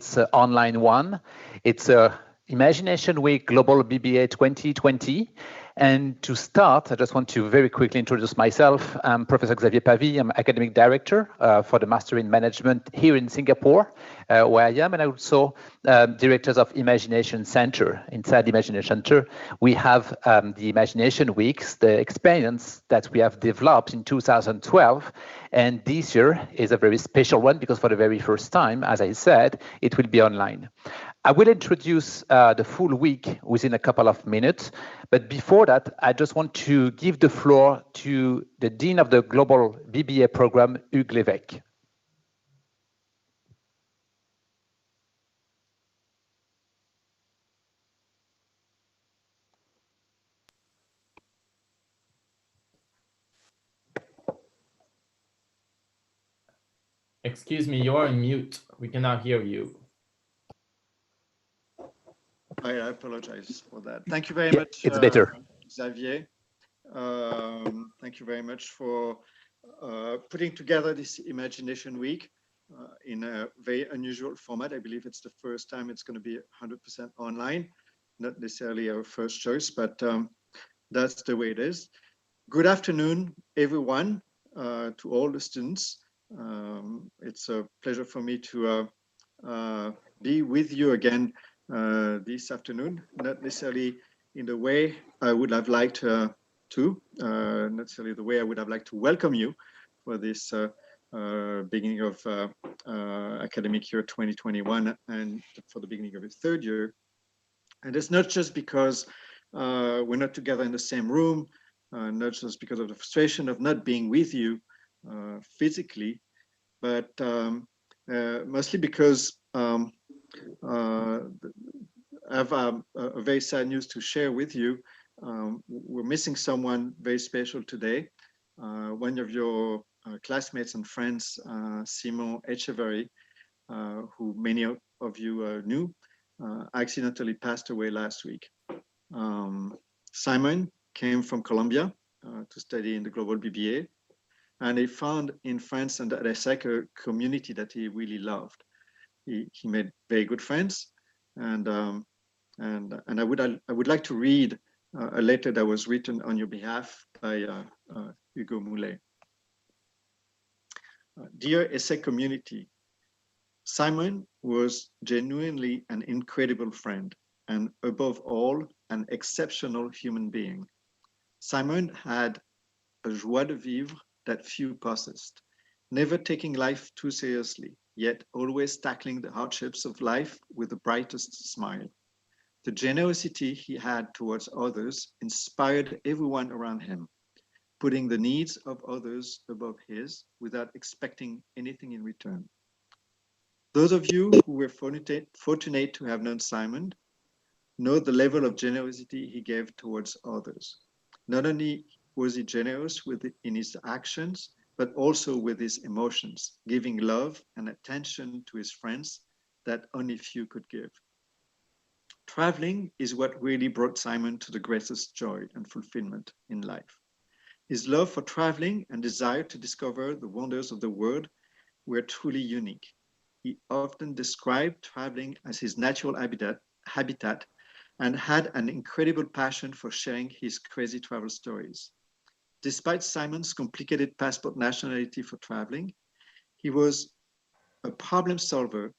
It's an online one. It's a Imagination Week Global BBA 2020. And to start, I just want to very quickly introduce myself. I'm Professor Xavier Pavy. I'm Academic Director for the Master in Management here in Singapore, where I am, and I'm also Director of Imagination Center. Inside the Imagination Center, we have the Imagination Weeks, the experience that we have developed in 2012. And this year is a very special one because for the very first time, as I said, it will be online. I will introduce the full week within a couple of minutes, but before that, I just want to give the floor to the Dean of the Global BBA program, Hugues Lévesque. Excuse me, you're on mute. We cannot hear you. I apologize for that. Thank you very much. It's better. Xavier. Thank you very much for putting together this Imagination Week in a very unusual format. I believe it's the first time it's going to be 100% online, not necessarily our first choice, but that's the way it is. Good afternoon, everyone, to all the students. It's a pleasure for me to be with you again this afternoon, not necessarily in the way I would have liked not necessarily the way I would have liked to welcome you for this beginning of academic year 2021 and for the beginning of the third year. And it's not just because we're not together in the same room, not just because of the frustration of not being with you physically, but mostly because I have a very sad news to share with you. We're missing someone very special today. One of your classmates and friends, Simon Echeverry, who many of you knew, accidentally passed away last week. Simon came from Colombia to study in the Global BBA, and he found in France and at ESSEC a community that he really loved. He made very good friends, and I would like to read a letter that was written on your behalf by Hugo Moulet. Dear ESSEC community, Simon was genuinely an incredible friend and above all, an exceptional human being. Simon had a joie de vivre that few possessed, never taking life too seriously, yet always tackling the hardships of life with the brightest smile. The generosity he had towards others inspired everyone around him, putting the needs of others above his without expecting anything in return. Those of you who were fortunate to have known Simon know the level of generosity he gave towards others. Not only was he generous in his actions, but also with his emotions, giving love and attention to his friends that only few could give. Traveling is what really brought Simon to the greatest joy and fulfillment in life. His love for traveling and desire to discover the wonders of the world were truly unique. He often described traveling as his natural habitat and had an incredible passion for sharing his crazy travel stories. Despite Simon's complicated passport nationality for traveling, he was a problem solver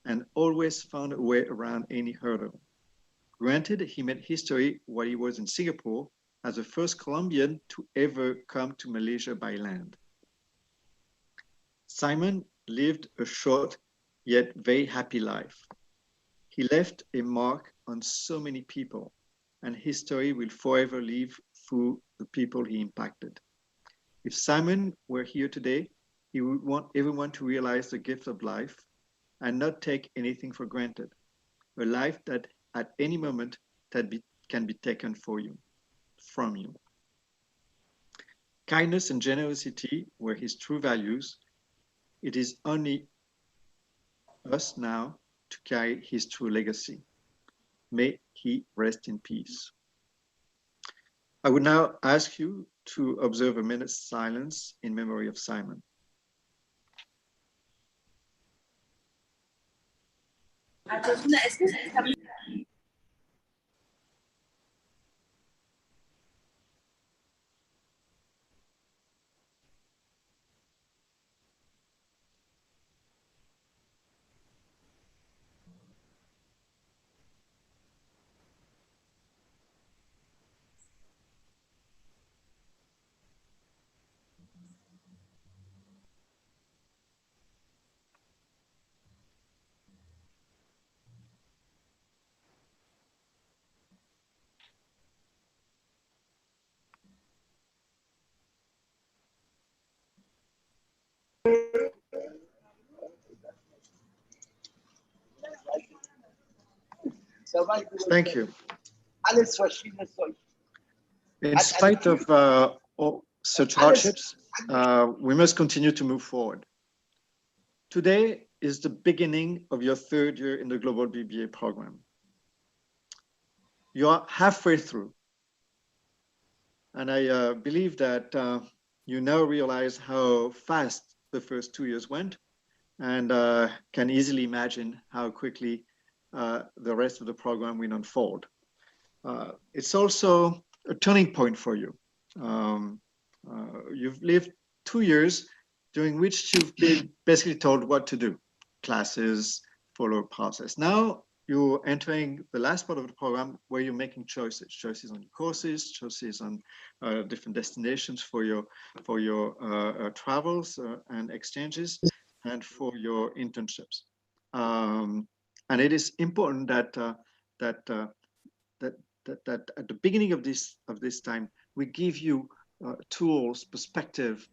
and always found a way around any hurdle. Granted, he made history while he was in Singapore as the first Colombian to ever come to Malaysia by land. Simon lived a short yet very happy life. He left a mark on so many people, and history will forever live through the people he impacted. If Simon were here today, he would want everyone to realize the gift of life and not take anything for granted. A life that at any moment can be taken from you. Kindness and generosity were his true values. It is only us now to carry his true legacy. May he rest in peace. I would now ask you to observe a minute's silence in memory of Simon. Thank you. In spite of all such hardships, we must continue to move forward. Today is the beginning of your third year in the Global BBA program. You are halfway through. And I believe that you now realize how fast the first 2 years went, and can easily imagine how quickly the rest of the program will unfold. It's also a turning point for you. You've lived 2 years during which you've been basically told what to do. Classes, follow a process. Now you're entering the last part of the program where you're making choices on your courses, choices on different destinations for your travels and exchanges, and for your internships. And it is important that at the beginning of this time, we give you tools, perspective,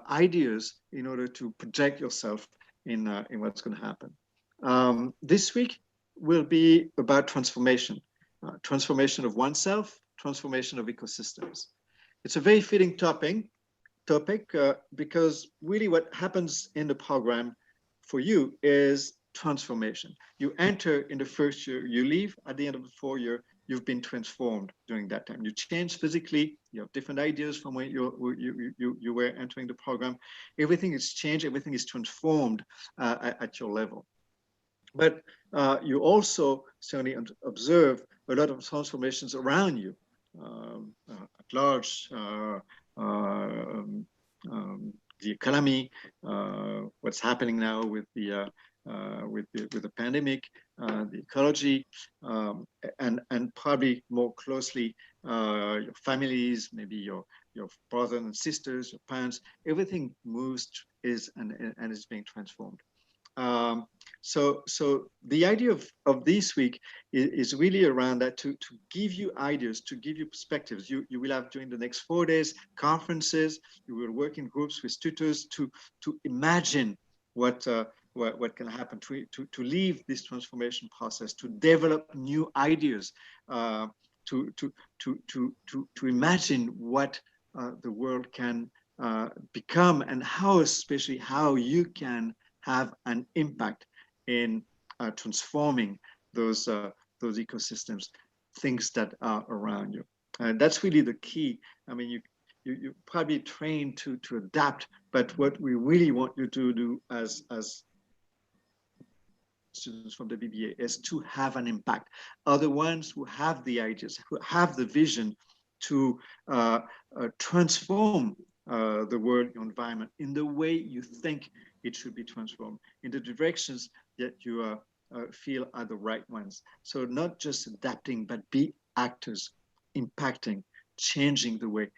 ideas in order to project yourself in what's going to happen. This week will be about transformation, transformation of oneself, transformation of ecosystems. It's a very fitting topic because really what happens in the program for you is transformation. You enter in the first year, you leave at the end of the 4 year, you've been transformed during that time. You change physically, you have different ideas from when you were entering the program. Everything is changed, everything is transformed at your level. But you also certainly observe a lot of transformations around you at large, the economy, what's happening now with the pandemic, the ecology, and probably more closely your families, maybe your brothers and sisters, your parents. Everything moves and is being transformed. So the idea of this week is really around that, to give you ideas, to give you perspectives. You will have during the next 4 days conferences. You will work in groups with tutors to imagine what can happen, to leave this transformation process, to develop new ideas, to imagine what the world can become, and especially how you can have an impact in transforming those ecosystems, things that are around you. And that's really the key. I mean, you probably trained to adapt, but what we really want you to do as students from the BBA is to have an impact. Are the ones who have the ideas, who have the vision to transform the world, your environment, in the way you think it should be transformed, in the directions that you feel are the right ones. So not just adapting, but be actors, impacting, changing the way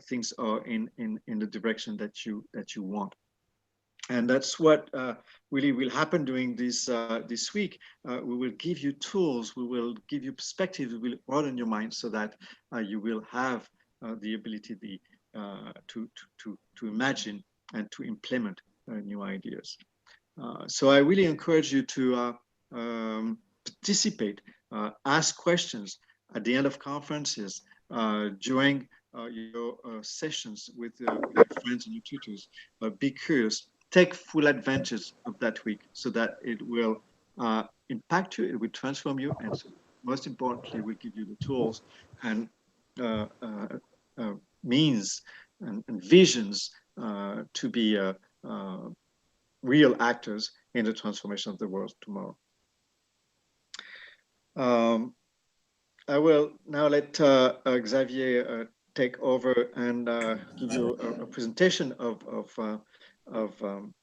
things are in the direction that you want. And that's what really will happen during this week. We will give you tools, we will give you perspective, we will broaden your mind so that you will have the ability to imagine and to implement new ideas. So I really encourage you to participate, ask questions at the end of conferences, during your sessions with your friends and your tutors. Be curious. Take full advantage of that week so that it will impact you, it will transform you, and so most importantly, will give you the tools and means and visions to be real actors in the transformation of the world tomorrow. I will now let Xavier take over and give you a presentation of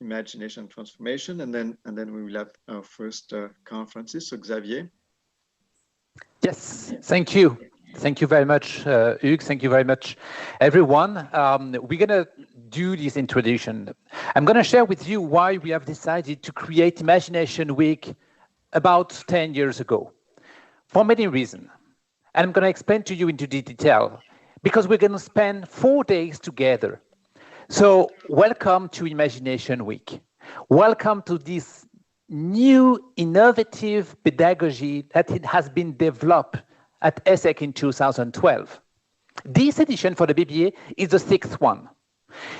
imagination transformation, and then we will have our first conferences. So Xavier. Yes, thank you. Thank you very much, Hugues. Thank you very much, everyone. We're going to do this introduction. I'm going to share with you why we have decided to create Imagination Week about 10 years ago, for many reasons. And I'm going to explain to you into detail, because we're going to spend 4 days together. So welcome to Imagination Week. Welcome to this new innovative pedagogy that it has been developed at ESSEC in 2012. This edition for the BBA is the 6th one.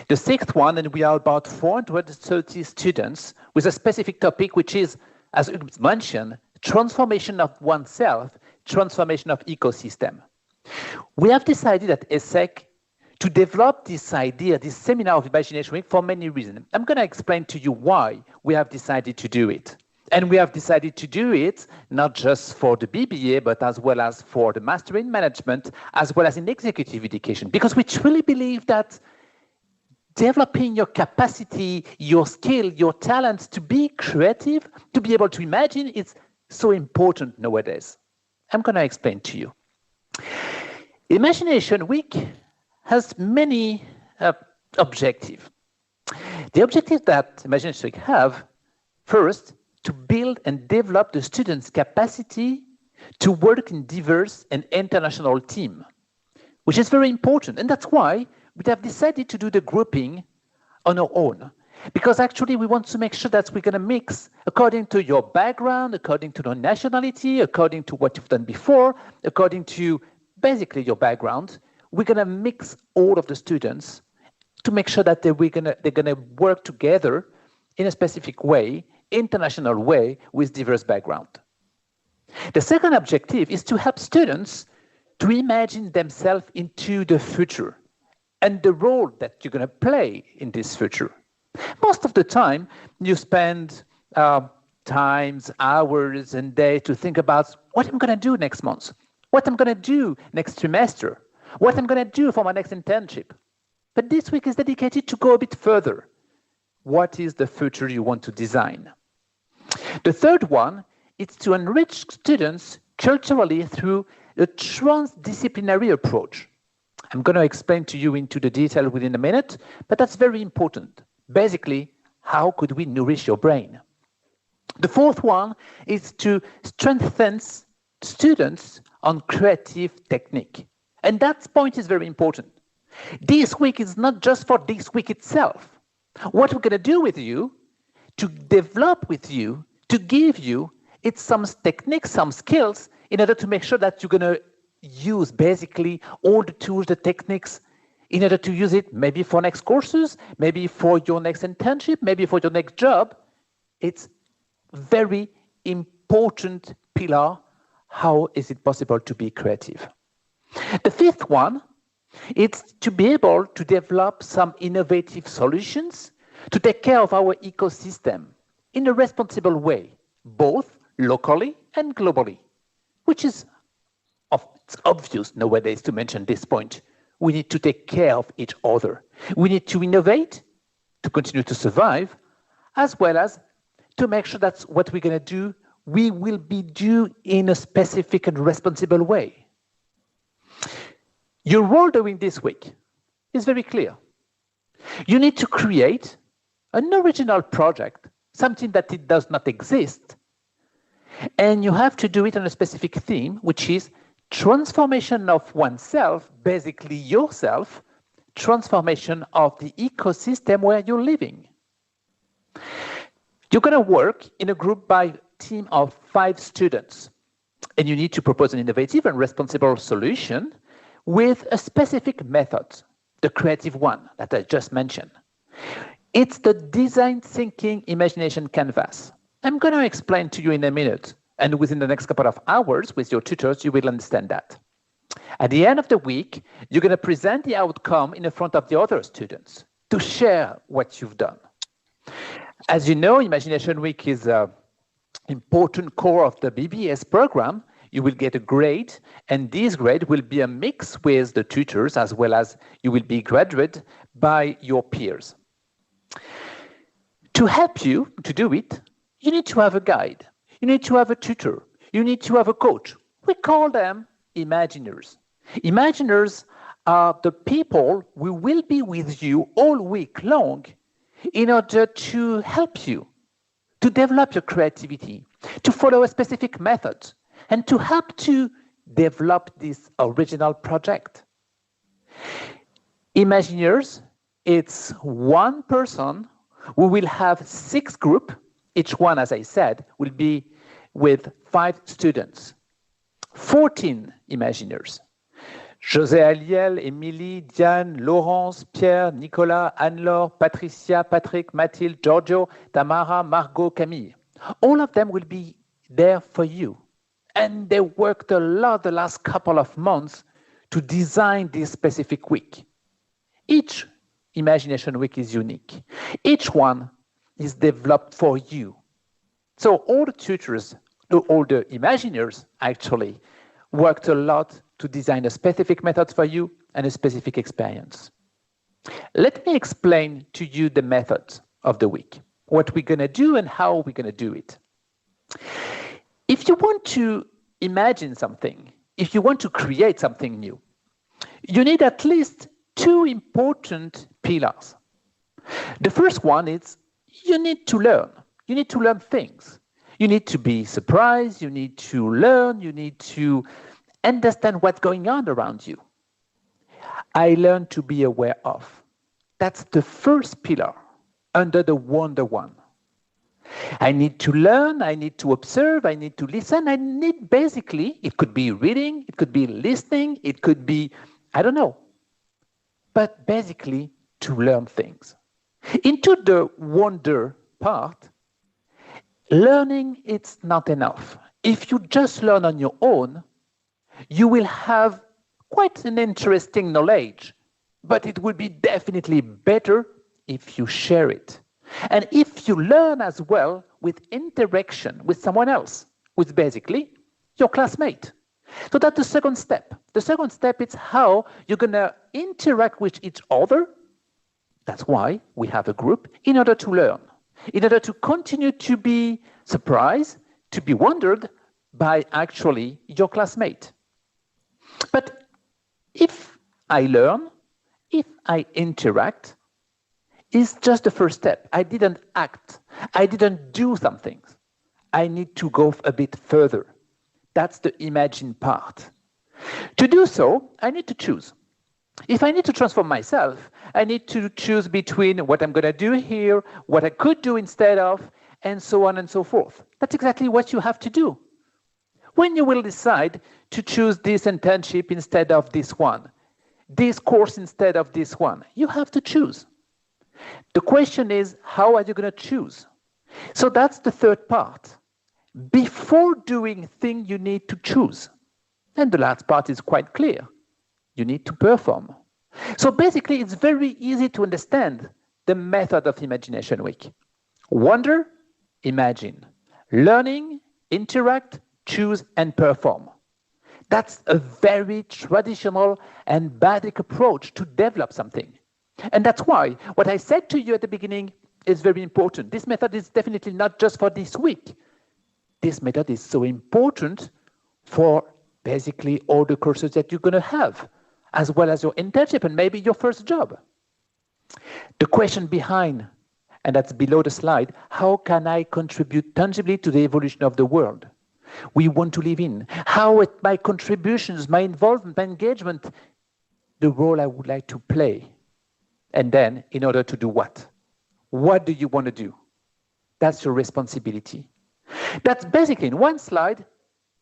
The 6th one, and we are about 430 students with a specific topic, which is, as mentioned, transformation of oneself, transformation of ecosystem. We have decided at ESSEC to develop this idea, this seminar of Imagination Week, for many reasons. I'm going to explain to you why we have decided to do it. And we have decided to do it not just for the BBA, but as well as for the Master in Management, as well as in Executive Education, because we truly believe that developing your capacity, your skill, your talents to be creative, to be able to imagine, is so important nowadays. I'm going to explain to you. Imagination Week has many objectives. The objective that Imagination Week have, first, to build and develop the students' capacity to work in diverse and international teams, which is very important. And that's why we have decided to do the grouping on our own, because actually we want to make sure that we're going to mix according to your background, according to your nationality, according to what you've done before, according to basically your background. We're going to mix all of the students to make sure that they're going to work together in a specific way, international way, with diverse background. The second objective is to help students to imagine themselves into the future and the role that you're going to play in this future. Most of the time, you spend times, hours, and days to think about what I'm going to do next month, what I'm going to do next trimester, what I'm going to do for my next internship. But this week is dedicated to go a bit further. What is the future you want to design? The third one is to enrich students culturally through a transdisciplinary approach. I'm going to explain to you into the detail within a minute, but that's very important. Basically, how could we nourish your brain? The fourth one is to strengthen students on creative technique. And that point is very important. This week is not just for this week itself. What we're going to do with you, to develop with you, to give you, it's some techniques, some skills, in order to make sure that you're going to use basically all the tools, the techniques, in order to use it maybe for next courses, maybe for your next internship, maybe for your next job. It's very important pillar. How is it possible to be creative? The fifth one, it's to be able to develop some innovative solutions to take care of our ecosystem in a responsible way, both locally and globally, which is it's obvious nowadays to mention this point. We need to take care of each other. We need to innovate to continue to survive, as well as to make sure that what we're going to do, we will be do in a specific and responsible way. Your role during this week is very clear. You need to create an original project, something that it does not exist, and you have to do it on a specific theme, which is transformation of oneself, basically yourself, transformation of the ecosystem where you're living. You're going to work in a group by team of 5 students, and you need to propose an innovative and responsible solution with a specific method, the creative one that I just mentioned. It's the design thinking imagination canvas. I'm going to explain to you in a minute, and within the next couple of hours with your tutors, you will understand that. At the end of the week, you're going to present the outcome in front of the other students to share what you've done. As you know, Imagination Week is an important core of the BBS program. You will get a grade, and this grade will be a mix with the tutors, as well as you will be graded by your peers. To help you to do it, you need to have a guide. You need to have a tutor. You need to have a coach. We call them Imaginers. Imaginers are the people who will be with you all week long in order to help you to develop your creativity, to follow a specific method, and to help to develop this original project. Imagineers, it's one person who will have 6 groups. Each one, as I said, will be with 5 students. 14 Imagineers. José Aliel, Émilie, Diane, Laurence, Pierre, Nicolas, Anne-Laure, Patricia, Patrick, Mathilde, Giorgio, Tamara, Margot, Camille. All of them will be there for you. And they worked a lot the last couple of months to design this specific week. Each Imagination Week is unique. Each one is developed for you. So all the tutors, all the Imagineers actually worked a lot to design a specific method for you and a specific experience. Let me explain to you the method of the week, what we're going to do and how we're going to do it. If you want to imagine something, if you want to create something new, you need at least 2 important pillars. The first one is you need to learn. You need to learn things. You need to be surprised. You need to learn. You need to understand what's going on around you. I learned to be aware of. That's the first pillar under the Wonder One. I need to learn, I need to observe, I need to listen, I need basically, it could be reading, it could be listening, it could be, I don't know, but basically to learn things. Into the wonder part, learning it's not enough. If you just learn on your own, you will have quite an interesting knowledge, but it will be definitely better if you share it. And if you learn as well with interaction with someone else, with basically your classmate. So that's the second step. The second step is how you're going to interact with each other. That's why we have a group, in order to learn, in order to continue to be surprised, to be wondered by actually your classmate. But if I learn, if I interact, it's just the first step. I didn't act. I didn't do some things. I need to go a bit further. That's the imagine part. To do so, I need to choose. If I need to transform myself, I need to choose between what I'm going to do here, what I could do instead of, and so on and so forth. That's exactly what you have to do. When you will decide to choose this internship instead of this one, this course instead of this one, you have to choose. The question is, how are you going to choose? So that's the third part. Before doing things, you need to choose. And the last part is quite clear. You need to perform. So basically, it's very easy to understand the method of Imagination Week. Wonder, imagine. Learning, interact, choose, and perform. That's a very traditional and basic approach to develop something. And that's why what I said to you at the beginning is very important. This method is definitely not just for this week. This method is so important for basically all the courses that you're going to have, as well as your internship and maybe your first job. The question behind, and that's below the slide, how can I contribute tangibly to the evolution of the world we want to live in? How my contributions, my involvement, my engagement, the role I would like to play. And then, in order to do what? What do you want to do? That's your responsibility. That's basically, in one slide,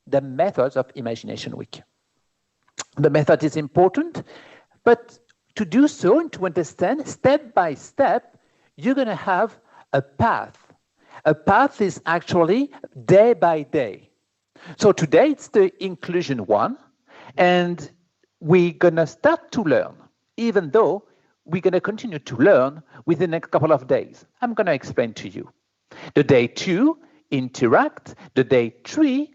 the methods of Imagination Week. The method is important, but to do so and to understand, step by step, you're going to have a path. A path is actually day by day. So today, it's the inclusion one, and we're going to start to learn, even though we're going to continue to learn within the next couple of days. I'm going to explain to you. The day 2, interact. The day 3,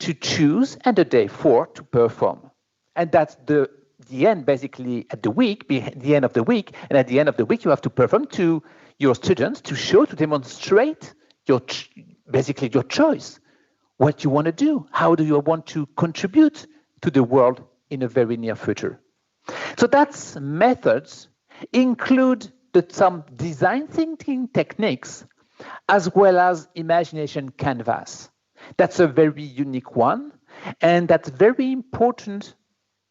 to choose. And the day 4, to perform. And that's the end, basically, at the week, the end of the week. And at the end of the week, you have to perform to your students to show, to demonstrate basically your choice, what you want to do, how do you want to contribute to the world in a very near future. So that's methods include some design thinking techniques as well as imagination canvas. That's a very unique one, and that's very important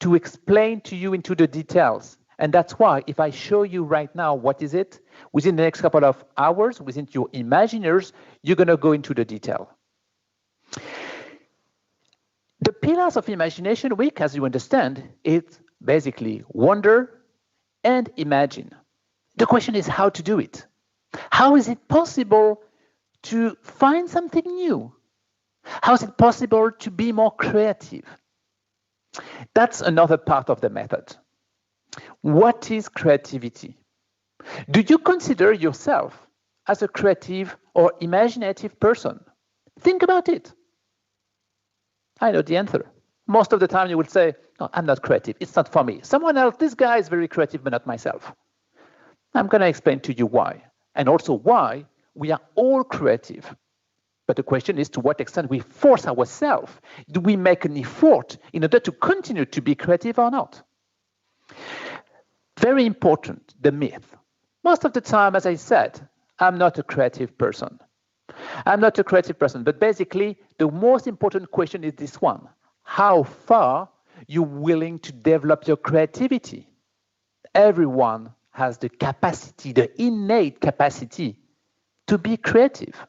to explain to you into the details. And that's why if I show you right now what is it, within the next couple of hours, within your imaginers, you're going to go into the detail. The pillars of Imagination Week, as you understand, it's basically wonder and imagine. The question is how to do it. How is it possible to find something new? How is it possible to be more creative? That's another part of the method. What is creativity? Do you consider yourself as a creative or imaginative person? Think about it. I know the answer. Most of the time you will say, no, I'm not creative. It's not for me. Someone else, this guy is very creative, but not myself. I'm going to explain to you why, and also why we are all creative. But the question is to what extent we force ourselves. Do we make an effort in order to continue to be creative or not? Very important, the myth. Most of the time, as I said, I'm not a creative person. I'm not a creative person, but basically the most important question is this one. How far you're willing to develop your creativity? Everyone has the capacity, the innate capacity to be creative.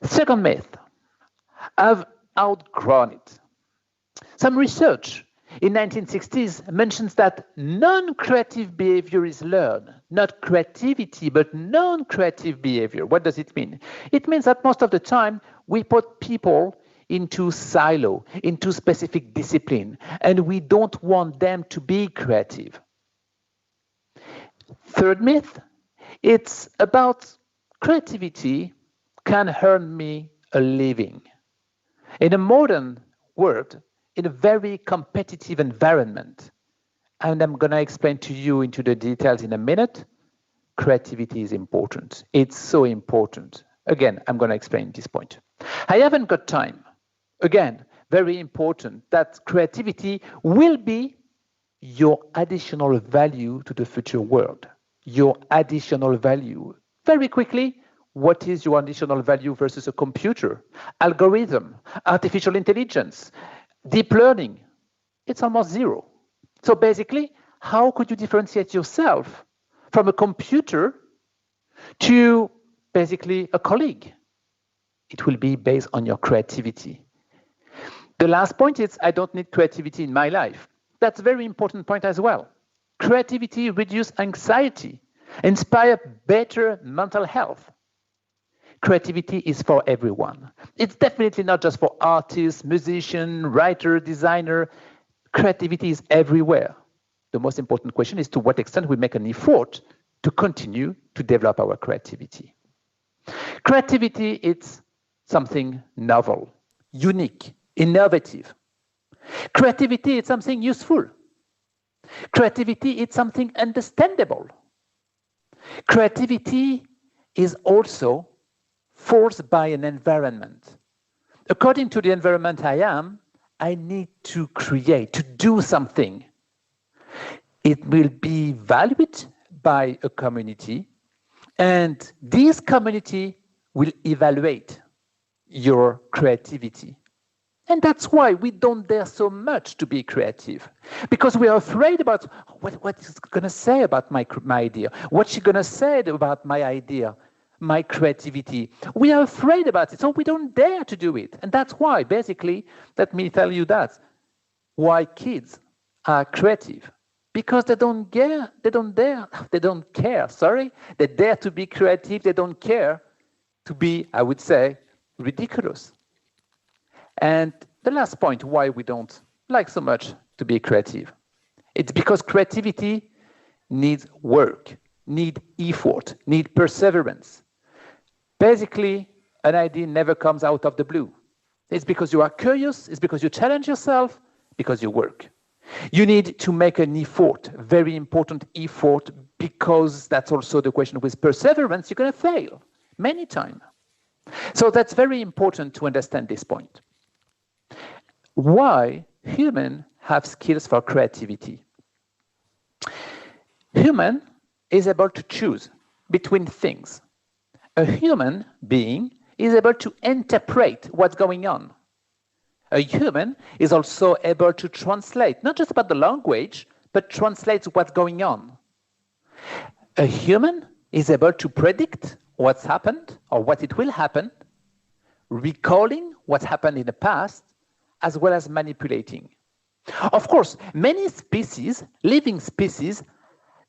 Second myth, I've outgrown it. Some research in 1960s mentions that non-creative behavior is learned. Not creativity, but non-creative behavior. What does it mean? It means that most of the time we put people into silo, into specific discipline, and we don't want them to be creative. Third myth, it's about creativity can earn me a living. In a modern world, in a very competitive environment, and I'm going to explain to you into the details in a minute, creativity is important. It's so important. Again, I'm going to explain this point. I haven't got time. Again, very important that creativity will be your additional value to the future world. Your additional value. Very quickly, what is your additional value versus a computer? Algorithm, artificial intelligence, deep learning, it's almost zero. So basically, how could you differentiate yourself from a computer to basically a colleague? It will be based on your creativity. The last point is, I don't need creativity in my life. That's a very important point as well. Creativity reduces anxiety, inspire better mental health. Creativity is for everyone. It's definitely not just for artists, musicians, writer, designer. Creativity is everywhere. The most important question is to what extent we make an effort to continue to develop our creativity. Creativity is something novel, unique, innovative. Creativity is something useful. Creativity is something understandable. Creativity is also forced by an environment. According to the environment I need to create, to do something. It will be valued by a community, and this community will evaluate your creativity. And that's why we don't dare so much to be creative, because we are afraid about what is going to say about my idea, what's she going to say about my idea, my creativity. We are afraid about it, so we don't dare to do it. And that's why, basically, let me tell you that, why kids are creative. Because they don't care, they dare to be creative, they don't care to be, I would say, ridiculous. And the last point, why we don't like so much to be creative. It's because creativity need work, need effort, need perseverance. Basically, an idea never comes out of the blue. It's because you are curious, it's because you challenge yourself, because you work. You need to make an effort, very important effort, because that's also the question with perseverance, you're going to fail many times. So that's very important to understand this point. Why humans have skills for creativity? Human is able to choose between things. A human being is able to interpret what's going on. A human is also able to translate, not just about the language, but translate what's going on. A human is able to predict what's happened or what it will happen, recalling what happened in the past, as well as manipulating. Of course, many species, living species,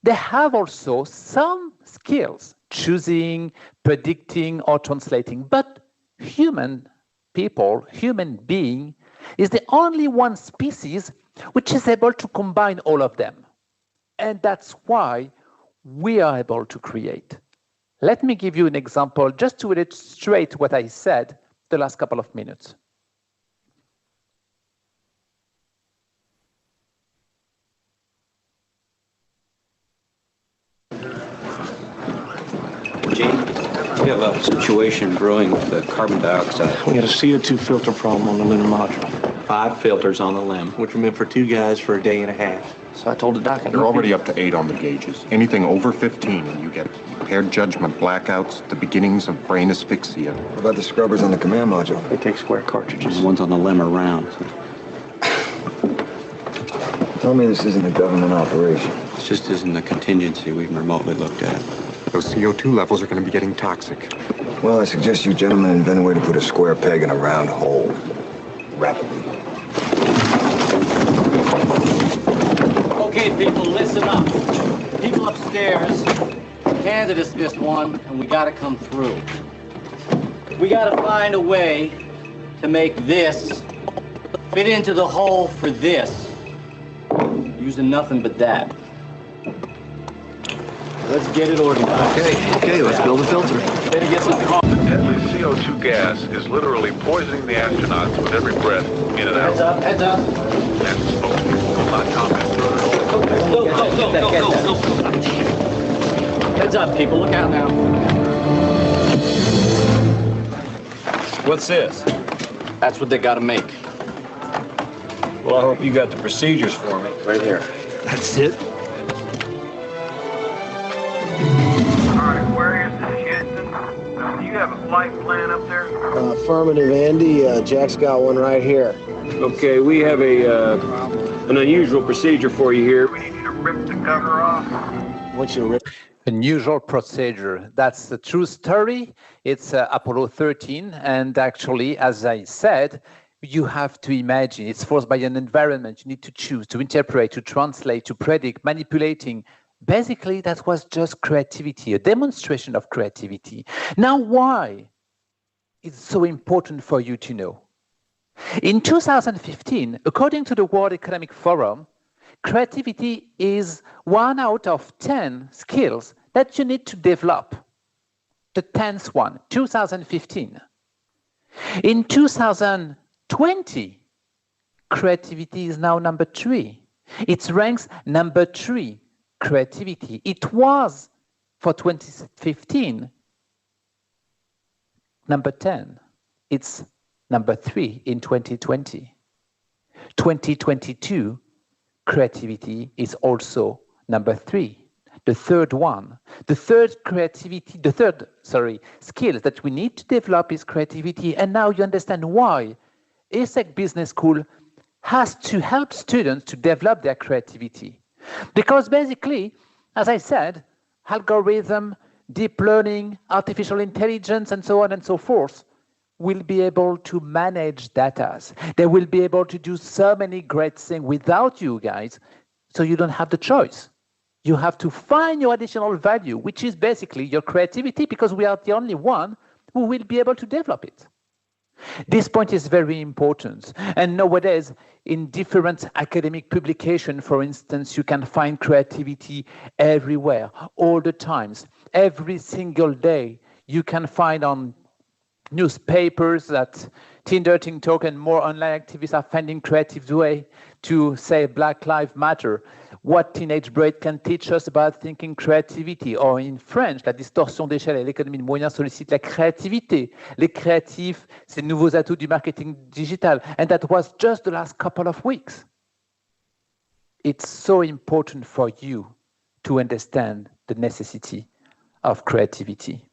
they have also some skills, choosing, predicting, or translating. But human people, human being, is the only one species which is able to combine all of them. And that's why we are able to create. Let me give you an example just to illustrate what I said the last couple of minutes. Gene, we have a situation brewing with the carbon dioxide. We got a CO2 filter problem on the lunar module. 5 filters on the limb. Which were meant for 2 guys for a day and a half. So I told the doctor. You're already up to 8 on the gauges. Anything over 15 and you get impaired judgment, blackouts, the beginnings of brain asphyxia. What about the scrubbers on the command module? They take square cartridges. The ones on the limb are round. Tell me this isn't a government operation. This just isn't a contingency we've remotely looked at. Those CO2 levels are going to be getting toxic. Well, I suggest you gentlemen invent a way to put a square peg in a round hole. Rapidly. Okay, people, listen up. People upstairs, candidates missed one, and we gotta come through. We gotta find a way to make this fit into the hole for this, using nothing but that. Let's get it organized. Okay, let's build a filter. Better get some coffee. The deadly CO2 gas is literally poisoning the astronauts with every breath in and out. Heads up, heads up. And spokespeople will not comment further. Go. Heads up, people, look out now. What's this? That's what they gotta make. Well, I hope you got the procedures for me. Right here. That's it. Where is this shit? Do you have a flight plan up there? Affirmative, Andy. Jack's got one right here. Okay, we have an unusual procedure for you here. We need you to rip the cover off. Once you rip. Unusual procedure. That's a true story. It's Apollo 13. And actually, as I said, you have to imagine it's forced by an environment. You need to choose, to interpret, to translate, to predict, manipulating. Basically, that was just creativity, a demonstration of creativity. Now, why it's so important for you to know? In 2015, according to the World Economic Forum, creativity is 1 out of 10 skills that you need to develop. The 10th one, 2015. In 2020, creativity is now number 3. It ranks number 3. Creativity. It was, for 2015, number 10. It's number 3 in 2020. 2022, creativity is also number 3. The third one. The third skill that we need to develop is creativity. And now you understand why ESSEC Business School has to help students to develop their creativity. Because basically, as I said, algorithm, deep learning, artificial intelligence, and so on and so forth will be able to manage data. They will be able to do so many great things without you guys, so you don't have the choice. You have to find your additional value, which is basically your creativity, because we are the only one who will be able to develop it. This point is very important. And nowadays, in different academic publications, for instance, you can find creativity everywhere, all the times. Every single day, you can find on newspapers that Tinder, TikTok, and more online activists are finding creative way to say Black Lives Matter. What teenage brain can teach us about thinking creativity? Or in French, la distorsion d'échelle et l'économie de moyens sollicitent la créativité. Les créatifs, c'est nouveaux atouts du marketing digital. And that was just the last couple of weeks. It's so important for you to understand the necessity of creativity.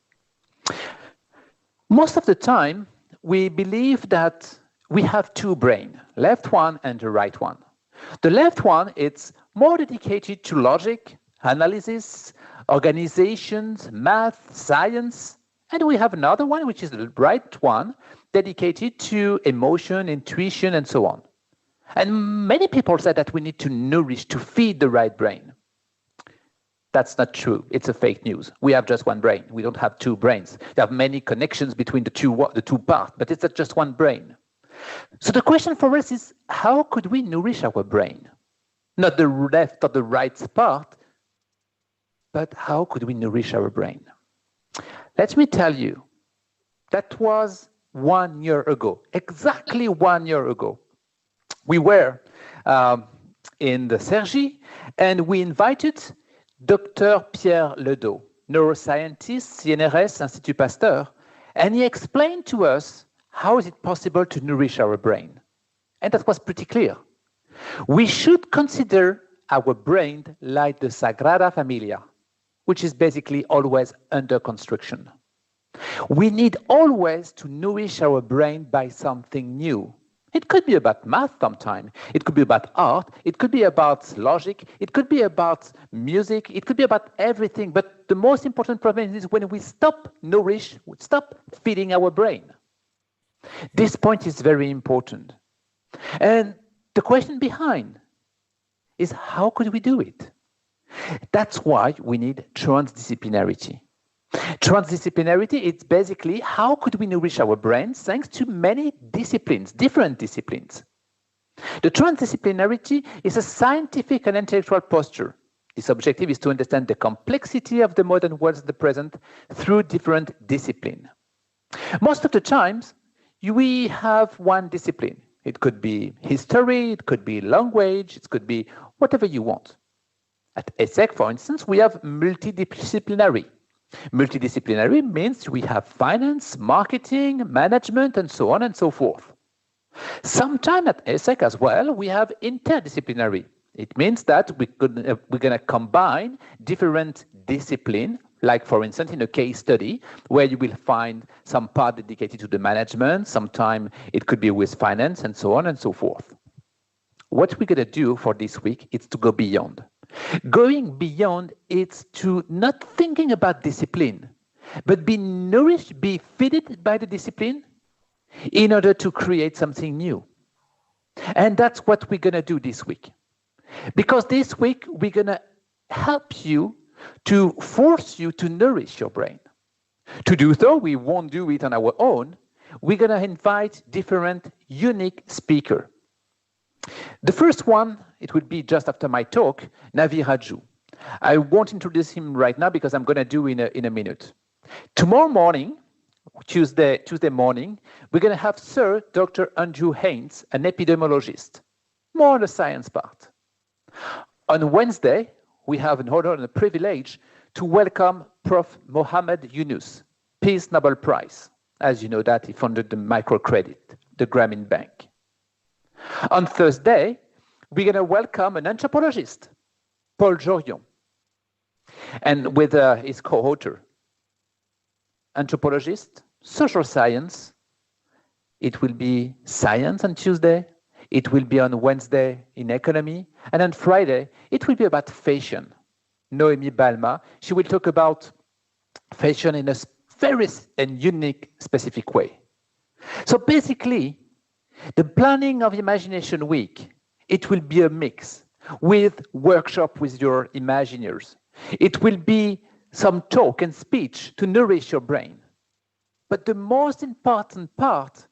Most of the time, we believe that we have two brains, left one and the right one. The left one, it's more dedicated to logic, analysis, organizations, math, science. And we have another one, which is the right one, dedicated to emotion, intuition, and so on. And many people say that we need to nourish, to feed the right brain. That's not true. It's a fake news. We have just one brain. We don't have two brains. There are many connections between the two parts, but it's not just one brain. So the question for us is, how could we nourish our brain? Not the left or the right part, but how could we nourish our brain? Let me tell you, that was 1 year ago, exactly 1 year ago. We were in the Cergy, and we invited Dr. Pierre Ledoux, neuroscientist, CNRS, Institut Pasteur, and he explained to us how is it possible to nourish our brain. And that was pretty clear. We should consider our brain like the Sagrada Familia, which is basically always under construction. We need always to nourish our brain by something new. It could be about math sometime. It could be about art. It could be about logic. It could be about music. It could be about everything. But the most important problem is when we stop feeding our brain. This point is very important. And the question behind is, how could we do it? That's why we need transdisciplinarity. Transdisciplinarity, it's basically how could we nourish our brains thanks to many disciplines, different disciplines. The transdisciplinarity is a scientific and intellectual posture. This objective is to understand the complexity of the modern world in the present through different disciplines. Most of the times, we have one discipline. It could be history, it could be language, it could be whatever you want. At ESSEC, for instance, we have multidisciplinary. Multidisciplinary means we have finance, marketing, management, and so on and so forth. Sometimes at ESSEC as well, we have interdisciplinary. It means that we're going to combine different disciplines, like for instance in a case study, where you will find some part dedicated to the management, sometimes it could be with finance, and so on and so forth. What we're going to do for this week is to go beyond. Going beyond is to not thinking about discipline, but be nourished, be fed by the discipline in order to create something new. And that's what we're going to do this week. Because this week, we're going to help you to force you to nourish your brain. To do so, we won't do it on our own. We're going to invite different unique speakers. The first one, it will be just after my talk, Navi Radjou. I won't introduce him right now because I'm going to do in a minute. Tomorrow morning, Tuesday morning, we're going to have Sir Dr. Andrew Haynes, an epidemiologist, more on the science part. On Wednesday, we have an honor and a privilege to welcome Prof. Mohammed Yunus, Peace Nobel Prize. As you know that, he founded the microcredit, the Grameen Bank. On Thursday, we're going to welcome an anthropologist, Paul Jorion, and with his co-author. Anthropologist, social science. It will be science on Tuesday. It will be on Wednesday in economy. And on Friday, it will be about fashion. Noémie Balma, she will talk about fashion in a very and unique, specific way. So basically, the planning of Imagination Week, it will be a mix with workshop with your Imagineers. It will be some talk and speech to nourish your brain. But the most important part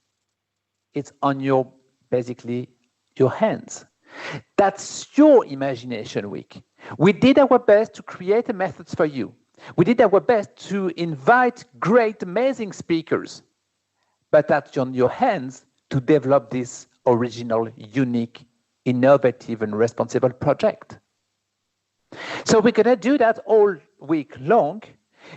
it's on your, basically, your hands. That's your Imagination Week. We did our best to create methods for you. We did our best to invite great, amazing speakers. But that's on your hands to develop this original, unique, innovative, and responsible project. So we're going to do that all week long.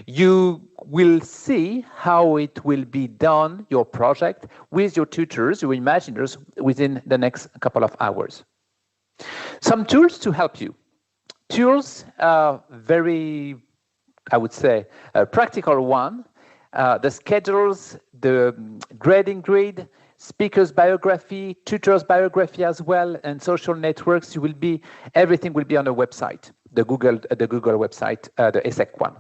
You will see how it will be done, your project, with your tutors, your imaginers, within the next couple of hours. Some tools to help you. Tools are very, I would say, a practical one. The schedules, the grading grid, speaker's biography, tutor's biography as well, and social networks. Everything will be on the website, the Google website, the ESSEC one.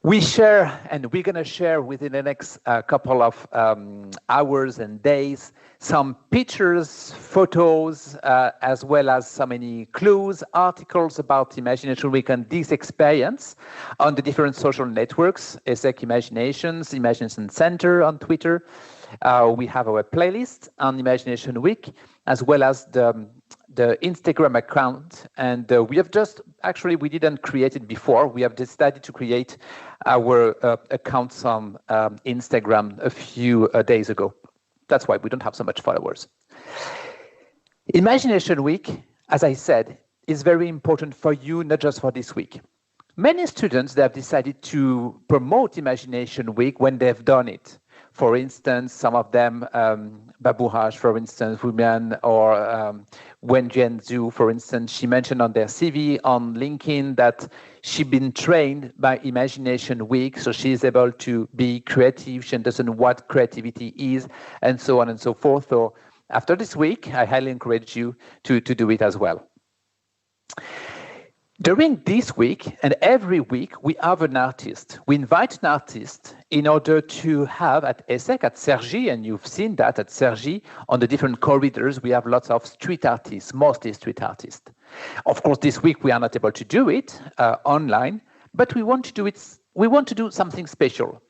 We share, and we're going to share within the next couple of hours and days, some pictures, photos, as well as so many clues, articles about Imagination Week and this experience on the different social networks, ESSEC Imaginations, Imagination Center on Twitter. We have our playlist on Imagination Week, as well as the Instagram account. And we have just, actually, we didn't create it before. We have decided to create our accounts on Instagram a few days ago. That's why we don't have so much followers. Imagination Week, as I said, is very important for you, not just for this week. Many students, they have decided to promote Imagination Week when they've done it. For instance, some of them, Baburaj, for instance, women, or Wen Jianzhu, for instance, she mentioned on their CV on LinkedIn that she's been trained by Imagination Week, so she's able to be creative. She understands what creativity is, and so on and so forth. So after this week, I highly encourage you to do it as well. During this week and every week, we have an artist. We invite an artist in order to have at ESSEC, at Cergy, and you've seen that at Cergy, on the different corridors, we have lots of street artists, mostly street artists. Of course, this week we are not able to do it online, but we want to do it. We want to do something special.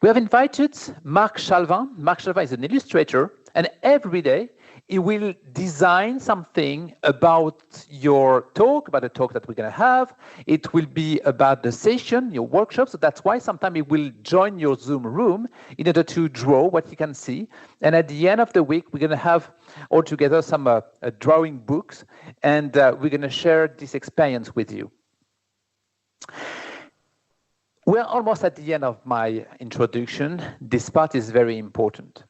We have invited Marc Chalvin. Marc Chalvin is an illustrator, and every day he will design something about your talk, about the talk that we're going to have. It will be about the session, your workshop. So that's why sometimes he will join your Zoom room in order to draw what you can see. And at the end of the week, we're going to have all together some drawing books, and we're going to share this experience with you. We're almost at the end of my introduction. This part is very important.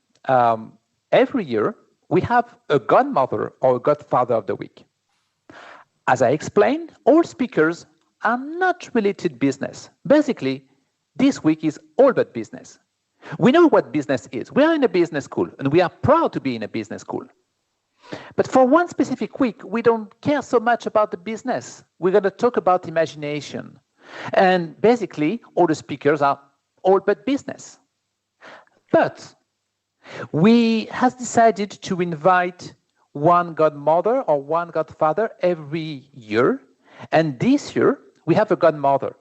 Every year, we have a godmother or a godfather of the week. As I explained, all speakers are not related business. Basically, this week is all about business. We know what business is. We are in a business school, and we are proud to be in a business school. But for one specific week, we don't care so much about the business. We're going to talk about imagination. And basically, all the speakers are all about business. But we have decided to invite one godmother or one godfather every year. And this year, we have a godmother.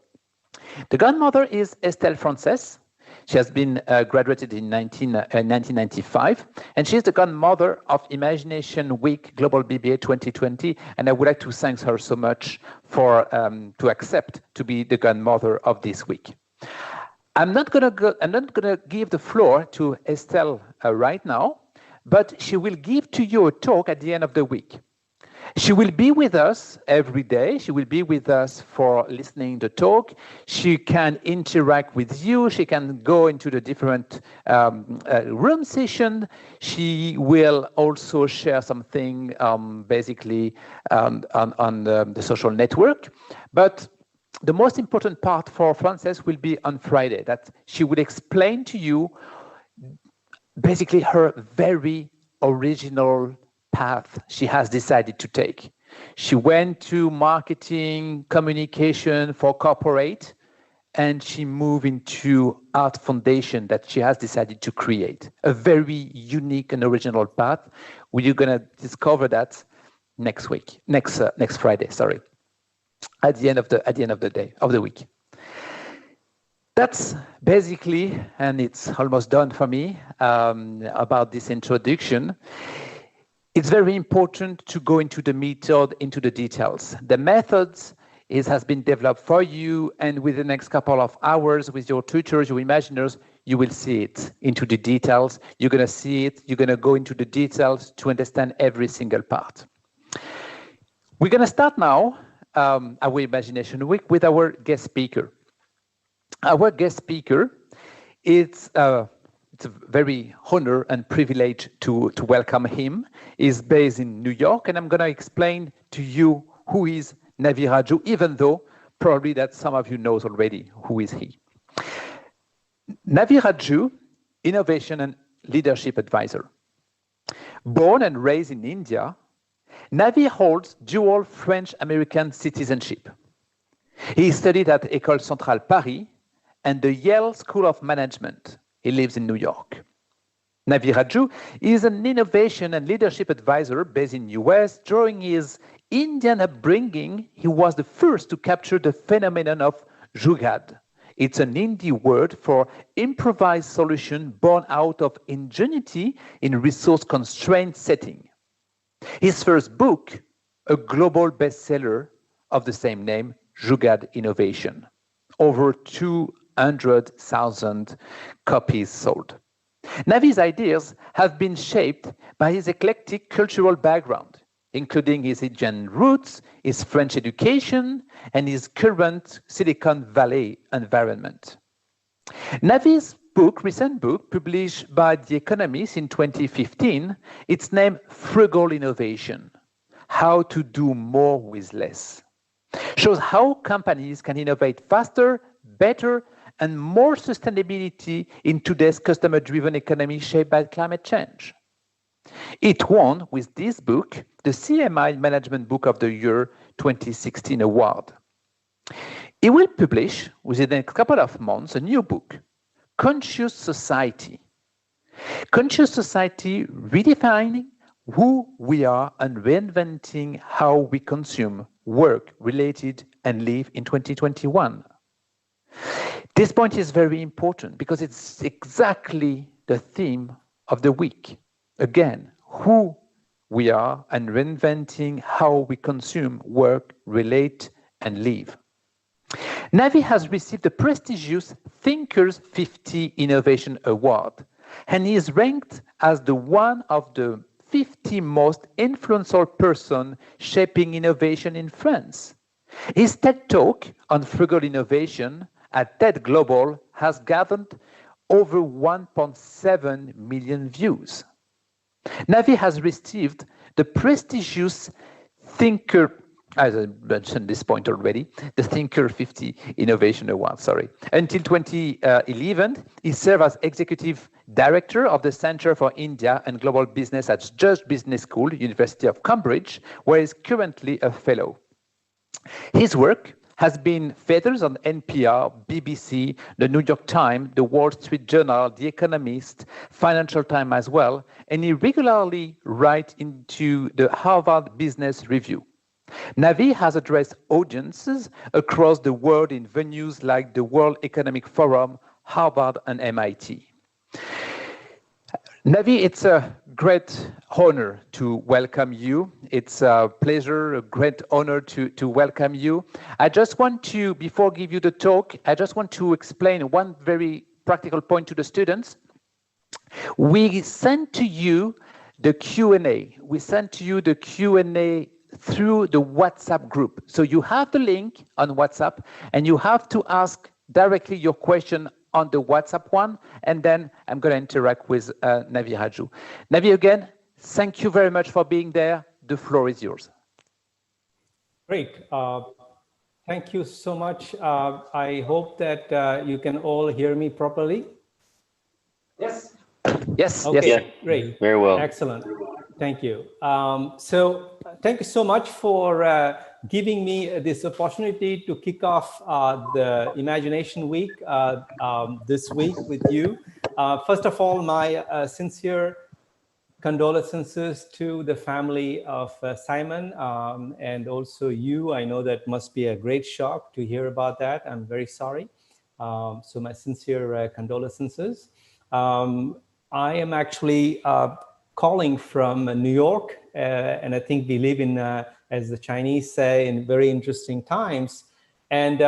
The godmother is Estelle Frances. She has been graduated in 1995. And she's the godmother of Imagination Week Global BBA 2020. And I would like to thank her so much for to accept to be the godmother of this week. I'm not going to give the floor to Estelle right now, but she will give to you a talk at the end of the week. She will be with us every day. She will be with us for listening to the talk. She can interact with you. She can go into the different room session. She will also share something basically on the social network. But the most important part for Frances will be on Friday, that she will explain to you basically her very original path she has decided to take. She went to marketing, communication for corporate, and she moved into art foundation that she has decided to create. A very unique and original path. We're going to discover that next Friday, sorry. At the end of the day of the week. That's basically, and it's almost done for me, about this introduction. It's very important to go into the method, into the details. The methods has been developed for you, and within the next couple of hours with your tutors, your imaginers, you will see it into the details. You're going to see it. You're going to go into the details to understand every single part. We're going to start now our Imagination Week with our guest speaker. Our guest speaker, it's a very honor and privilege to welcome him. He's based in New York, and I'm going to explain to you who is Navi Radjou, even though probably that some of you knows already who is he. Navi Radjou, Innovation and Leadership Advisor. Born and raised in India, Navi holds dual French-American citizenship. He studied at École Centrale Paris and the Yale School of Management. He lives in New York. Navi Radjou is an innovation and leadership advisor based in US. During his Indian upbringing, he was the first to capture the phenomenon of jugaad. It's an Hindi word for improvised solution born out of ingenuity in resource-constrained setting. His first book, a global bestseller of the same name, Jugaad Innovation. Over 200,000 copies sold. Navi's ideas have been shaped by his eclectic cultural background, including his Indian roots, his French education, and his current Silicon Valley environment. Navi's recent book, published by The Economist in 2015, it's named Frugal Innovation, How to Do More with Less, shows how companies can innovate faster, better, and more sustainability in today's customer-driven economy shaped by climate change. It won, with this book, the CMI Management Book of the Year 2016 award. He will publish, within the next couple of months, a new book, Conscious Society. Conscious Society, redefining who we are and reinventing how we consume, work, related, and live in 2021. This point is very important because it's exactly the theme of the week. Again, who we are and reinventing how we consume, work, relate, and live. Navi has received the prestigious Thinkers 50 Innovation Award, and he is ranked as one of the 50 most influential persons shaping innovation in France. His TED Talk on frugal innovation at TED Global has gathered over 1.7 million views. Navi has received the prestigious Thinker, as I mentioned this point already, the Thinker 50 Innovation Award, Until 2011, he served as Executive Director of the Center for India and Global Business at GBBA Business School, University of Cambridge, where he is currently a fellow. His work has been featured on NPR, BBC, the New York Times, the Wall Street Journal, The Economist, Financial Times as well, and he regularly writes into the Harvard Business Review. Navi has addressed audiences across the world in venues like the World Economic Forum, Harvard, and MIT. Navi, it's a great honor to welcome you. It's a pleasure, a great honor to welcome you. I just want to, before I give you the talk, I just want to explain one very practical point to the students. We sent to you the Q&A. We sent to you the Q&A through the WhatsApp group. So you have the link on WhatsApp, and you have to ask directly your question on the WhatsApp one, and then I'm going to interact with Navi Radjou. Navi, again, thank you very much for being there. The floor is yours. Great. Thank you so much. I hope that you can all hear me properly. Yes. Yes. Okay, yes. Great. Very well. Excellent. Thank you. So thank you so much for giving me this opportunity to kick off the Imagination Week this week with you. First of all, my sincere condolences to the family of Simon and also you. I know that must be a great shock to hear about that. I'm very sorry. So my sincere condolences. I am actually calling from New York, and I think we live in, as the Chinese say, in very interesting times. And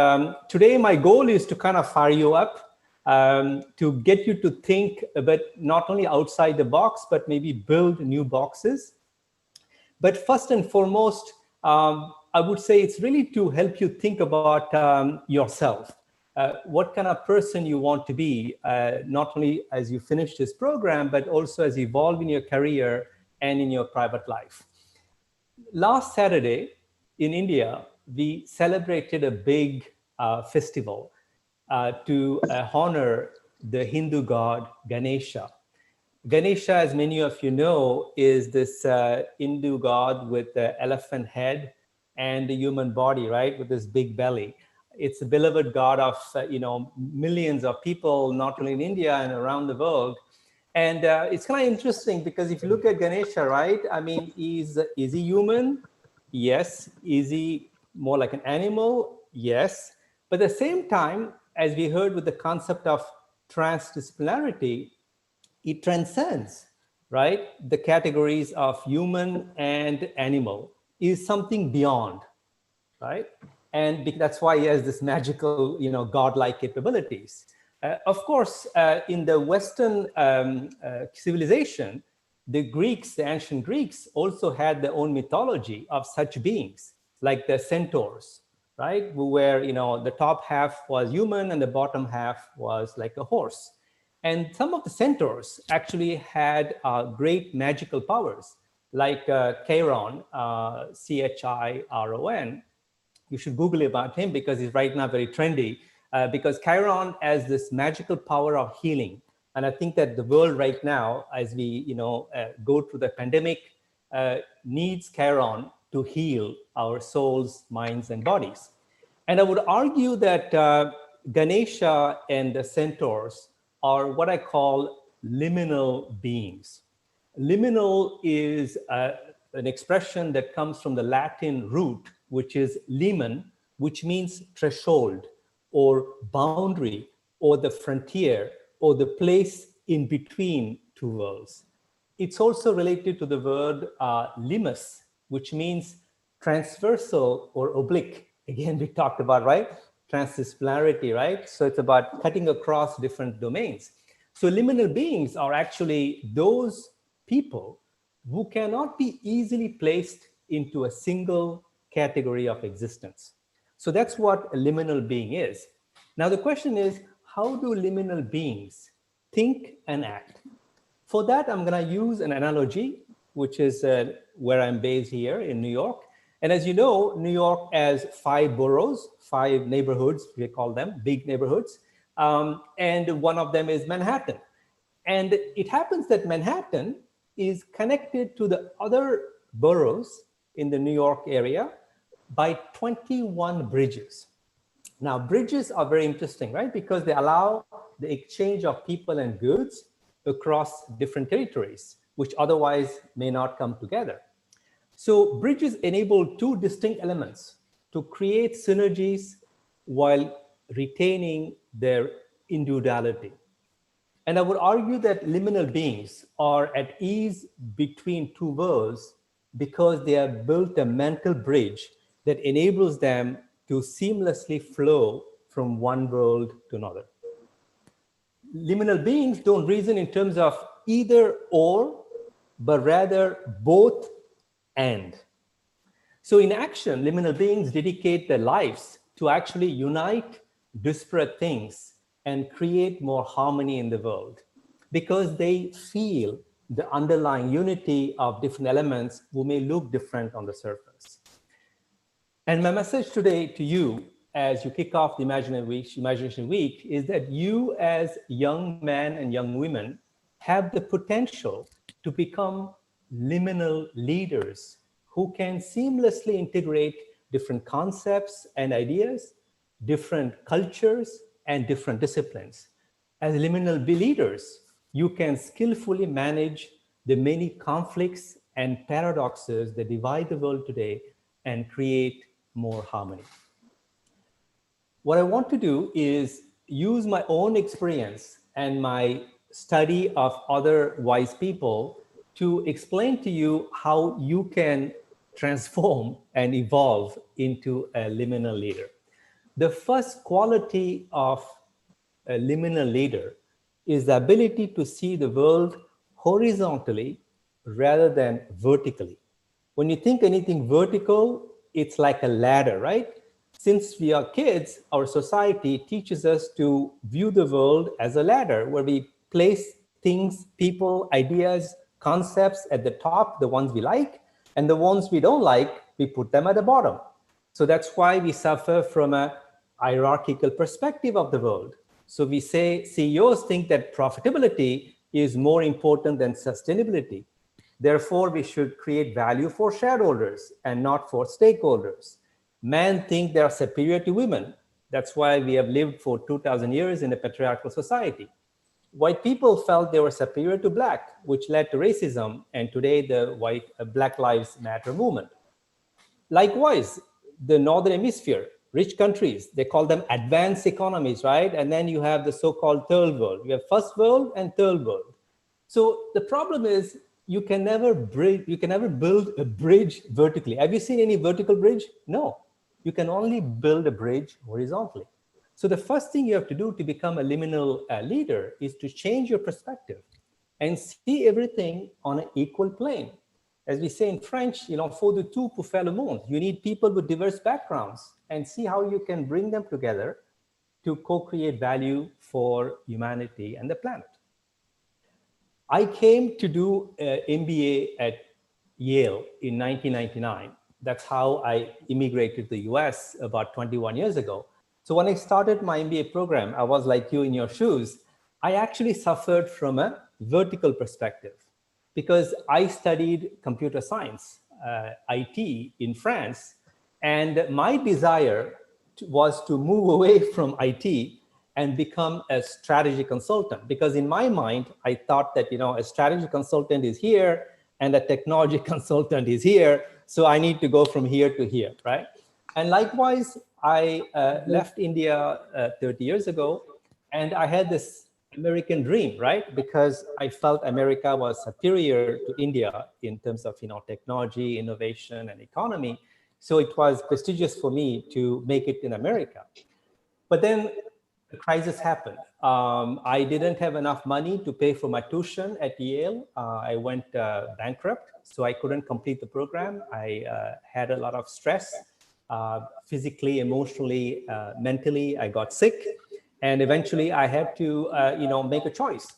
today my goal is to kind of fire you up, to get you to think a bit, not only outside the box, but maybe build new boxes. But first and foremost, I would say it's really to help you think about yourself. What kind of person you want to be, not only as you finish this program, but also as you evolve in your career and in your private life. Last Saturday in India, we celebrated a big festival to honor the Hindu god Ganesha. Ganesha, as many of you know, is this Hindu god with the elephant head and the human body, right, with this big belly. It's a beloved god of millions of people, not only in India and around the world. And it's kind of interesting because if you look at Ganesha, right, I mean, is he human? Yes. Is he more like an animal? Yes. But at the same time, as we heard with the concept of transdisciplinarity, it transcends, right, the categories of human and animal, is something beyond, right? And that's why he has this magical, godlike capabilities. Of course, in the Western civilization, the Greeks, the ancient Greeks, also had their own mythology of such beings, like the centaurs, right? Where, the top half was human and the bottom half was like a horse. And some of the centaurs actually had great magical powers, like Chiron, Chiron. You should Google about him because he's right now very trendy, because Chiron has this magical power of healing. And I think that the world right now, as we go through the pandemic, needs Chiron to heal our souls, minds, and bodies. And I would argue that Ganesha and the centaurs are what I call liminal beings. Liminal is an expression that comes from the Latin root, which is limen, which means threshold or boundary or the frontier or the place in between two worlds. It's also related to the word limus, which means transversal or oblique. Again, we talked about, right? Transdisciplinarity, right? So it's about cutting across different domains. So liminal beings are actually those people who cannot be easily placed into a single category of existence. So that's what a liminal being is. Now the question is, how do liminal beings think and act? For that, I'm going to use an analogy, which is where I'm based here in New York. And as you know, New York has 5 boroughs, 5 neighborhoods, we call them big neighborhoods. And one of them is Manhattan. And it happens that Manhattan is connected to the other boroughs in the New York area by 21 bridges. Now, bridges are very interesting, right? Because they allow the exchange of people and goods across different territories, which otherwise may not come together. So bridges enable 2 distinct elements to create synergies while retaining their individuality. And I would argue that liminal beings are at ease between 2 worlds because they have built a mental bridge that enables them to seamlessly flow from one world to another. Liminal beings don't reason in terms of either or, but rather both and. So in action, liminal beings dedicate their lives to actually unite disparate things and create more harmony in the world because they feel the underlying unity of different elements who may look different on the surface. And my message today to you as you kick off the Imagination Week is that you as young men and young women have the potential to become liminal leaders who can seamlessly integrate different concepts and ideas, different cultures, and different disciplines. As liminal leaders, you can skillfully manage the many conflicts and paradoxes that divide the world today and create more harmony. What I want to do is use my own experience and my study of other wise people to explain to you how you can transform and evolve into a liminal leader. The first quality of a liminal leader is the ability to see the world horizontally rather than vertically. When you think anything vertical, it's like a ladder, right? Since we are kids, our society teaches us to view the world as a ladder where we place things, people, ideas, concepts at the top, the ones we like, and the ones we don't like, we put them at the bottom. So that's why we suffer from a hierarchical perspective of the world. So we say CEOs think that profitability is more important than sustainability. Therefore, we should create value for shareholders and not for stakeholders. Men think they are superior to women. That's why we have lived for 2000 years in a patriarchal society. White people felt they were superior to black, which led to racism, and today the Black Lives Matter movement. Likewise, the Northern Hemisphere, rich countries, they call them advanced economies, right? And then you have the so-called third world. You have first world and third world. So the problem is you can never build a bridge vertically. Have you seen any vertical bridge? No, you can only build a bridge horizontally. So the first thing you have to do to become a liminal leader is to change your perspective and see everything on an equal plane. As we say in French, faut de tout pour faire le monde. You need people with diverse backgrounds and see how you can bring them together to co-create value for humanity and the planet. I came to do an MBA at Yale in 1999. That's how I immigrated to the US about 21 years ago. So when I started my MBA program, I was like you in your shoes. I actually suffered from a vertical perspective because I studied computer science, IT in France. And my desire was to move away from IT and become a strategy consultant. Because in my mind, I thought that, a strategy consultant is here and a technology consultant is here. So I need to go from here to here, right? And likewise, I left India 30 years ago, and I had this American dream, right? Because I felt America was superior to India in terms of, technology, innovation, and economy. So it was prestigious for me to make it in America. But then the crisis happened. I didn't have enough money to pay for my tuition at Yale. I went bankrupt, so I couldn't complete the program. I had a lot of stress. Physically, emotionally, mentally, I got sick. And eventually I had to, make a choice.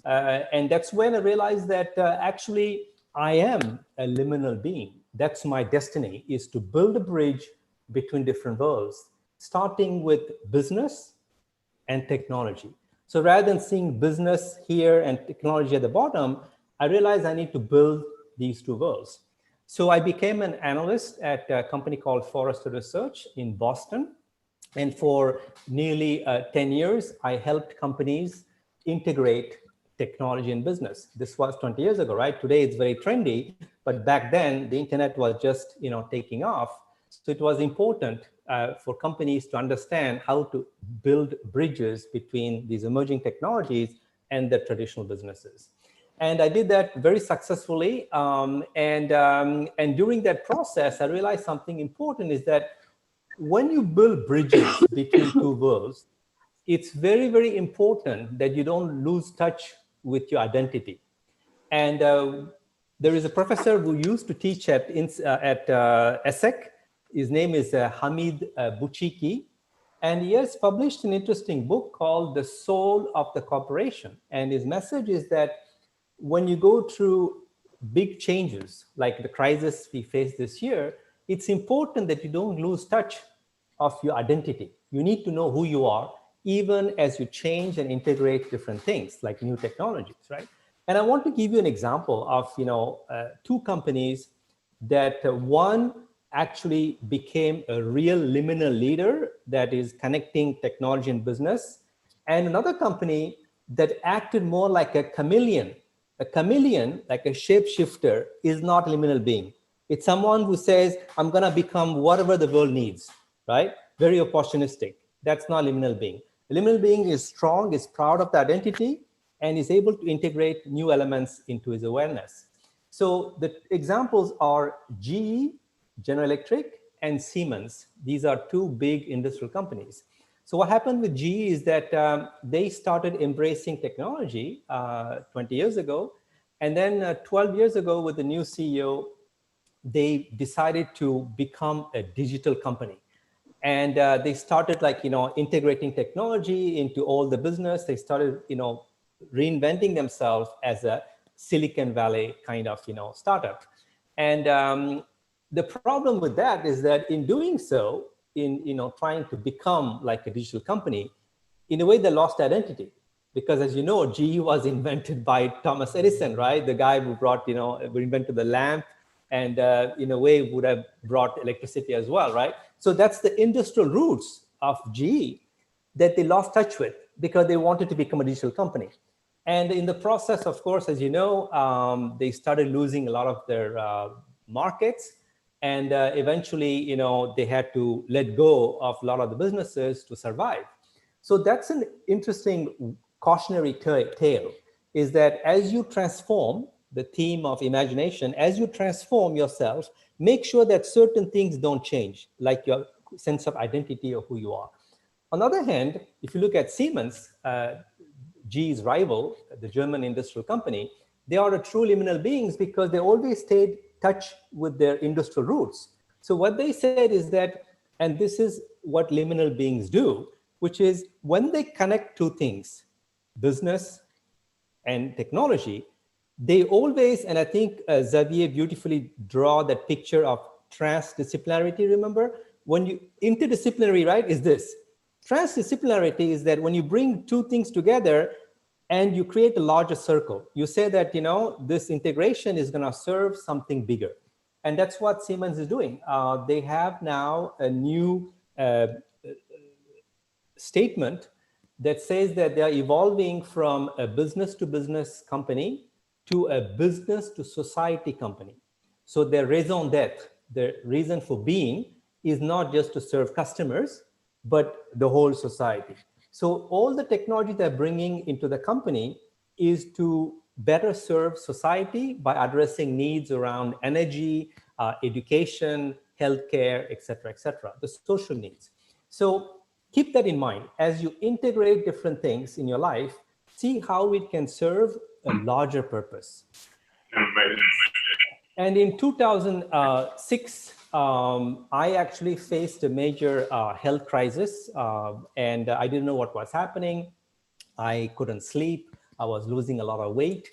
And that's when I realized that actually I am a liminal being. That's my destiny, is to build a bridge between different worlds, starting with business and technology. So rather than seeing business here and technology at the bottom, I realized I need to build these two worlds. So I became an analyst at a company called Forrester Research in Boston. And for nearly 10 years, I helped companies integrate technology and business. This was 20 years ago, right? Today it's very trendy, but back then the internet was just, taking off. So it was important for companies to understand how to build bridges between these emerging technologies and the traditional businesses. And I did that very successfully. And during that process, I realized something important is that when you build bridges between two worlds, it's very, very important that you don't lose touch with your identity. And there is a professor who used to teach at ESSEC. His name is Hamid Bouchiki. And he has published an interesting book called The Soul of the Corporation. And his message is that when you go through big changes, like the crisis we faced this year, it's important that you don't lose touch of your identity. You need to know who you are, even as you change and integrate different things like new technologies, right? And I want to give you an example of, two companies that one actually became a real liminal leader that is connecting technology and business, and another company that acted more like a chameleon. A chameleon, like a shapeshifter, is not a liminal being. It's someone who says, I'm going to become whatever the world needs, right? Very opportunistic. That's not liminal being. A liminal being is strong, is proud of the identity, and is able to integrate new elements into his awareness. So the examples are GE, General Electric, and Siemens. These are two big industrial companies. So what happened with GE is that they started embracing technology 20 years ago. And then 12 years ago with the new CEO, they decided to become a digital company. And they started integrating technology into all the business. They started, reinventing themselves as a Silicon Valley kind of, startup. And the problem with that is that in doing so, in trying to become like a digital company, in a way they lost identity, because as you know, GE was invented by Thomas Edison, right? The guy who brought, who invented the lamp, and in a way would have brought electricity as well, right? So that's the industrial roots of GE that they lost touch with because they wanted to become a digital company. And in the process, of course, as you know, they started losing a lot of their markets. And eventually, they had to let go of a lot of the businesses to survive. So that's an interesting cautionary tale, is that as you transform, the theme of imagination, as you transform yourself, make sure that certain things don't change, like your sense of identity of who you are. On the other hand, if you look at Siemens, GE's rival, the German industrial company, they are a true liminal beings because they always stayed in touch with their industrial roots. So what they said is that, and this is what liminal beings do, which is when they connect two things, business and technology, they always, and I think Xavier beautifully draw that picture of transdisciplinarity, remember? When you, interdisciplinary, right, is this. Transdisciplinarity is that when you bring two things together and you create a larger circle, you say that, this integration is gonna serve something bigger. And that's what Siemens is doing. They have now a new statement that says that they are evolving from a business to business company to a business to society company. So their raison d'etre, their reason for being, is not just to serve customers, but the whole society. So all the technology they're bringing into the company is to better serve society by addressing needs around energy, education, healthcare, et cetera, the social needs. So keep that in mind. As you integrate different things in your life, see how it can serve a larger purpose. And in 2006, I actually faced a major health crisis, and I didn't know what was happening. I couldn't sleep. I was losing a lot of weight.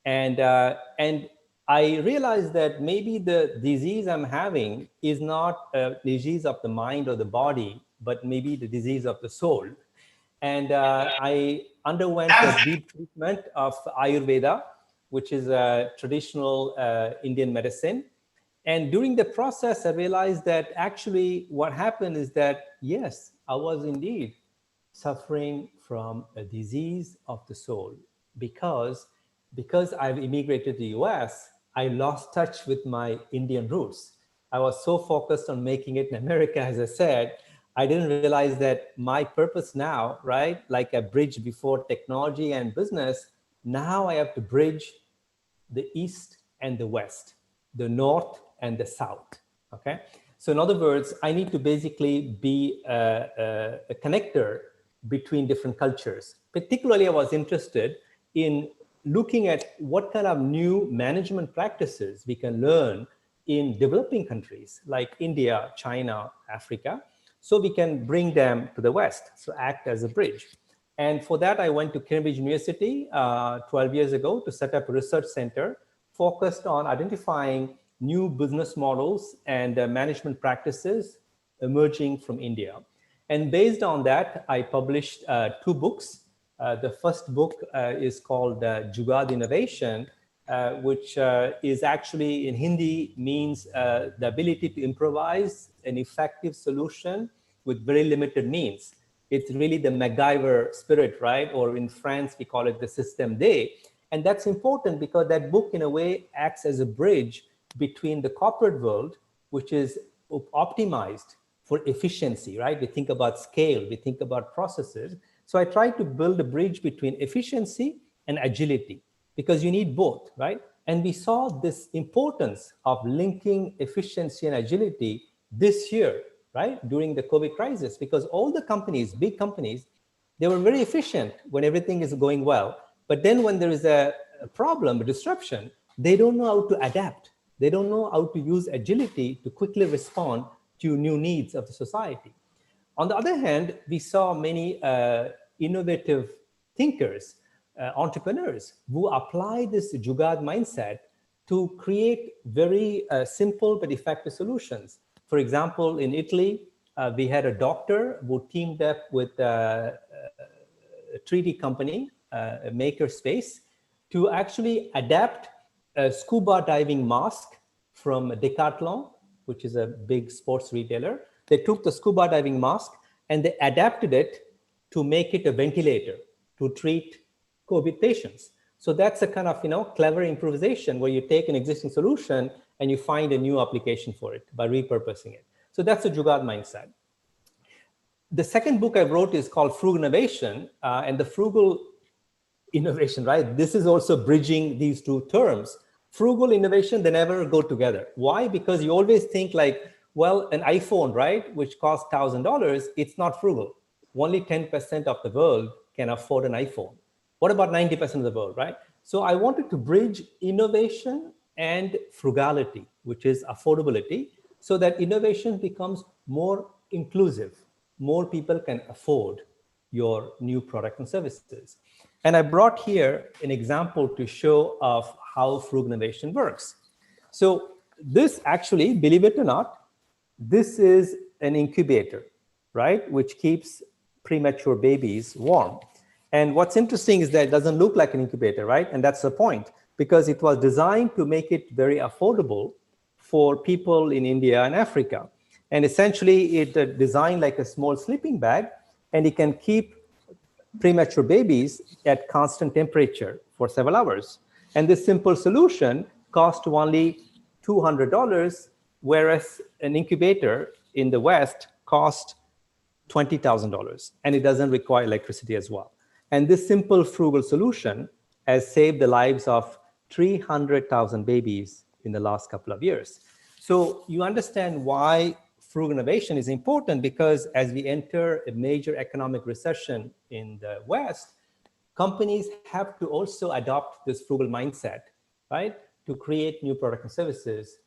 And I realized that maybe the disease I'm having is not a disease of the mind or the body, but maybe the disease of the soul. And I underwent a deep treatment of Ayurveda, which is a traditional Indian medicine. And during the process, I realized that actually what happened is that, yes, I was indeed suffering from a disease of the soul because I've immigrated to the US, I lost touch with my Indian roots. I was so focused on making it in America, as I said, I didn't realize that my purpose now, right, like a bridge before technology and business, now I have to bridge the East and the West, the North and the South, okay? So in other words, I need to basically be a connector between different cultures. Particularly, I was interested in looking at what kind of new management practices we can learn in developing countries like India, China, Africa, so we can bring them to the West, so act as a bridge. And for that, I went to Cambridge University 12 years ago to set up a research center focused on identifying new business models and management practices emerging from India. And based on that, I published 2 books. The first book is called Jugaad Innovation, which is actually in Hindi means the ability to improvise an effective solution with very limited means. It's really the MacGyver spirit, right? Or in France, we call it the système D. And that's important because that book in a way acts as a bridge between the corporate world, which is optimized for efficiency, right? We think about scale, we think about processes, So I tried to build a bridge between efficiency and agility, because you need both, right? And we saw this importance of linking efficiency and agility this year, right? During the COVID crisis, because all the companies, big companies, they were very efficient when everything is going well. But then when there is a problem, a disruption, they don't know how to adapt. They don't know how to use agility to quickly respond to new needs of the society. On the other hand, we saw many innovative thinkers, entrepreneurs who apply this Jugaad mindset to create very simple but effective solutions. For example, in Italy, we had a doctor who teamed up with a 3D company, a makerspace, to actually adapt a scuba diving mask from Decathlon, which is a big sports retailer. They took the scuba diving mask and they adapted it to make it a ventilator to treat COVID patients. So that's a kind of, clever improvisation where you take an existing solution and you find a new application for it by repurposing it. So that's a Jugaad mindset. The second book I wrote is called Frugal Innovation, and the frugal innovation, right? This is also bridging these two terms. Frugal innovation, they never go together. Why? Because you always think like, well, an iPhone, right, which costs $1,000, it's not frugal. Only 10% of the world can afford an iPhone. What about 90% of the world, right? So I wanted to bridge innovation and frugality, which is affordability, so that innovation becomes more inclusive. More people can afford your new product and services. And I brought here an example to show of how frugal innovation works. So this actually, believe it or not, this is an incubator, right? Which keeps premature babies warm. And what's interesting is that it doesn't look like an incubator, right? And that's the point, because it was designed to make it very affordable for people in India and Africa. And essentially it designed like a small sleeping bag, and it can keep premature babies at constant temperature for several hours. And this simple solution cost only $200, whereas an incubator in the West cost $20,000, and it doesn't require electricity as well. And this simple frugal solution has saved the lives of 300,000 babies in the last couple of years. So you understand why frugal innovation is important, because as we enter a major economic recession in the West, companies have to also adopt this frugal mindset, right? To create new products and services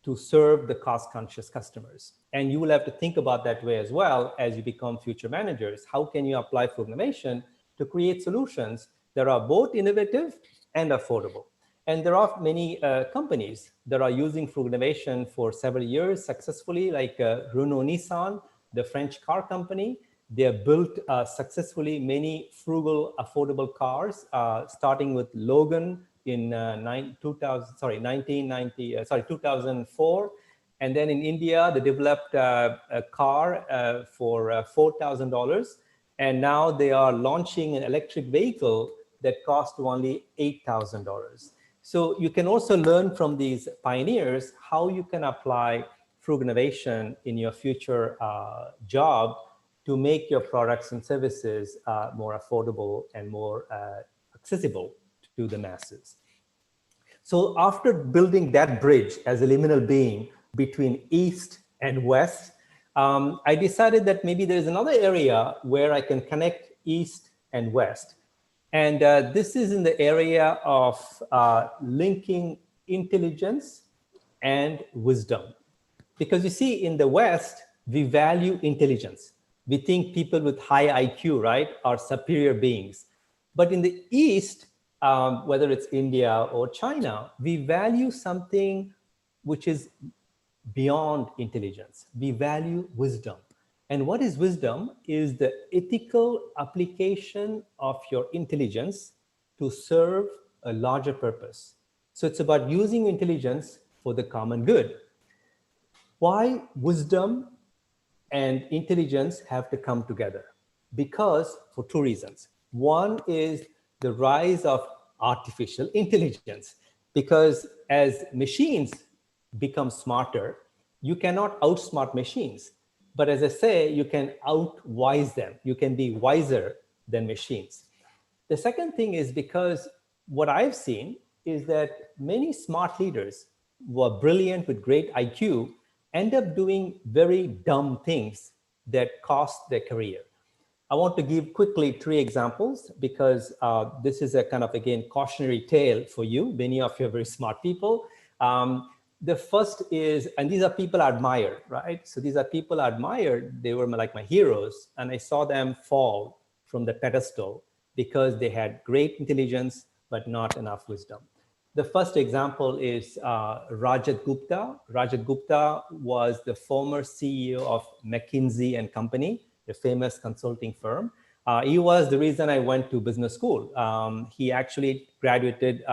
to serve the cost-conscious customers. And you will have to think about that way as well as you become future managers. How can you apply frugal innovation to create solutions that are both innovative and affordable? And there are many companies that are using frugal innovation for several years successfully, like Renault Nissan, the French car company. They have built successfully many frugal, affordable cars, starting with Logan in 2004. And then in India, they developed a car for $4,000. And now they are launching an electric vehicle that cost only $8,000. So you can also learn from these pioneers how you can apply frugal innovation in your future job to make your products and services more affordable and more accessible to the masses. So after building that bridge as a liminal being between East and West, I decided that maybe there's another area where I can connect East and West. And this is in the area of linking intelligence and wisdom. Because you see, in the West, we value intelligence. We think people with high IQ, right, are superior beings. But in the East, whether it's India or China, we value something which is beyond intelligence. We value wisdom. And what is wisdom is the ethical application of your intelligence to serve a larger purpose. So it's about using intelligence for the common good. Why wisdom and intelligence have to come together? Because for two reasons. One is the rise of artificial intelligence, because as machines become smarter, you cannot outsmart machines. But as I say, you can outwise them. You can be wiser than machines. The second thing is because what I've seen is that many smart leaders who are brilliant with great IQ end up doing very dumb things that cost their career. I want to give quickly 3 examples because this is a kind of, again, cautionary tale for you. Many of you are very smart people. The first is, and these are people I admire, right? So these are people I admired. They were like my heroes, and I saw them fall from the pedestal because they had great intelligence, but not enough wisdom. The first example is Rajat Gupta. Rajat Gupta was the former CEO of McKinsey & Company, a famous consulting firm. He was the reason I went to business school. He actually graduated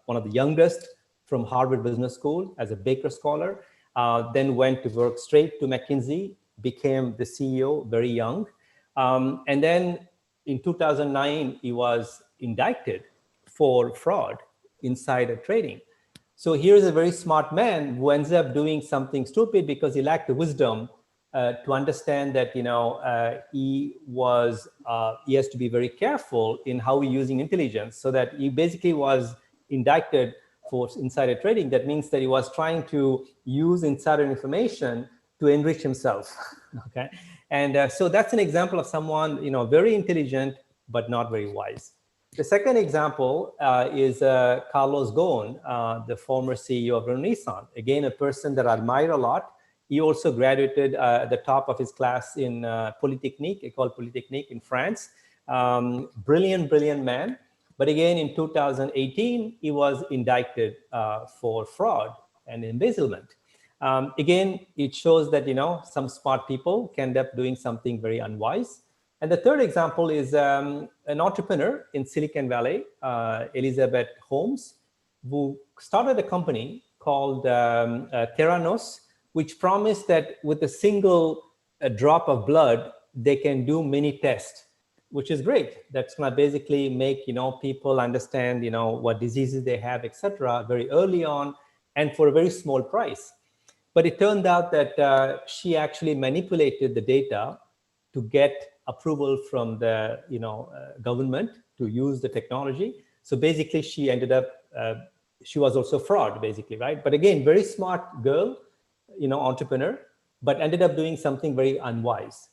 one of the youngest from Harvard Business School as a Baker Scholar, then went to work straight to McKinsey, became the CEO very young. And then in 2009, he was indicted for fraud, insider trading. So here's a very smart man who ends up doing something stupid because he lacked the wisdom to understand that, you know, he has to be very careful in how he's using intelligence, so that he basically was indicted for insider trading. That means that he was trying to use insider information to enrich himself. Okay, and so that's an example of someone, you know, very intelligent but not very wise. The second example is Carlos Ghosn, the former CEO of Renaissance. Again, a person that I admire a lot. He also graduated at the top of his class in Polytechnique, École Polytechnique in France. Brilliant man. But again, in 2018, he was indicted for fraud and embezzlement. Again, it shows that, you know, some smart people can end up doing something very unwise. And the third example is an entrepreneur in Silicon Valley, Elizabeth Holmes, who started a company called Theranos, which promised that with a single drop of blood, they can do many tests, which is great. That's going to basically make, you know, people understand, you know, what diseases they have, etc., very early on and for a very small price. But it turned out that she actually manipulated the data to get approval from the, you know, government to use the technology. So basically, she ended up, she was also fraud, basically, right? But again, very smart girl, you know, entrepreneur, but ended up doing something very unwise.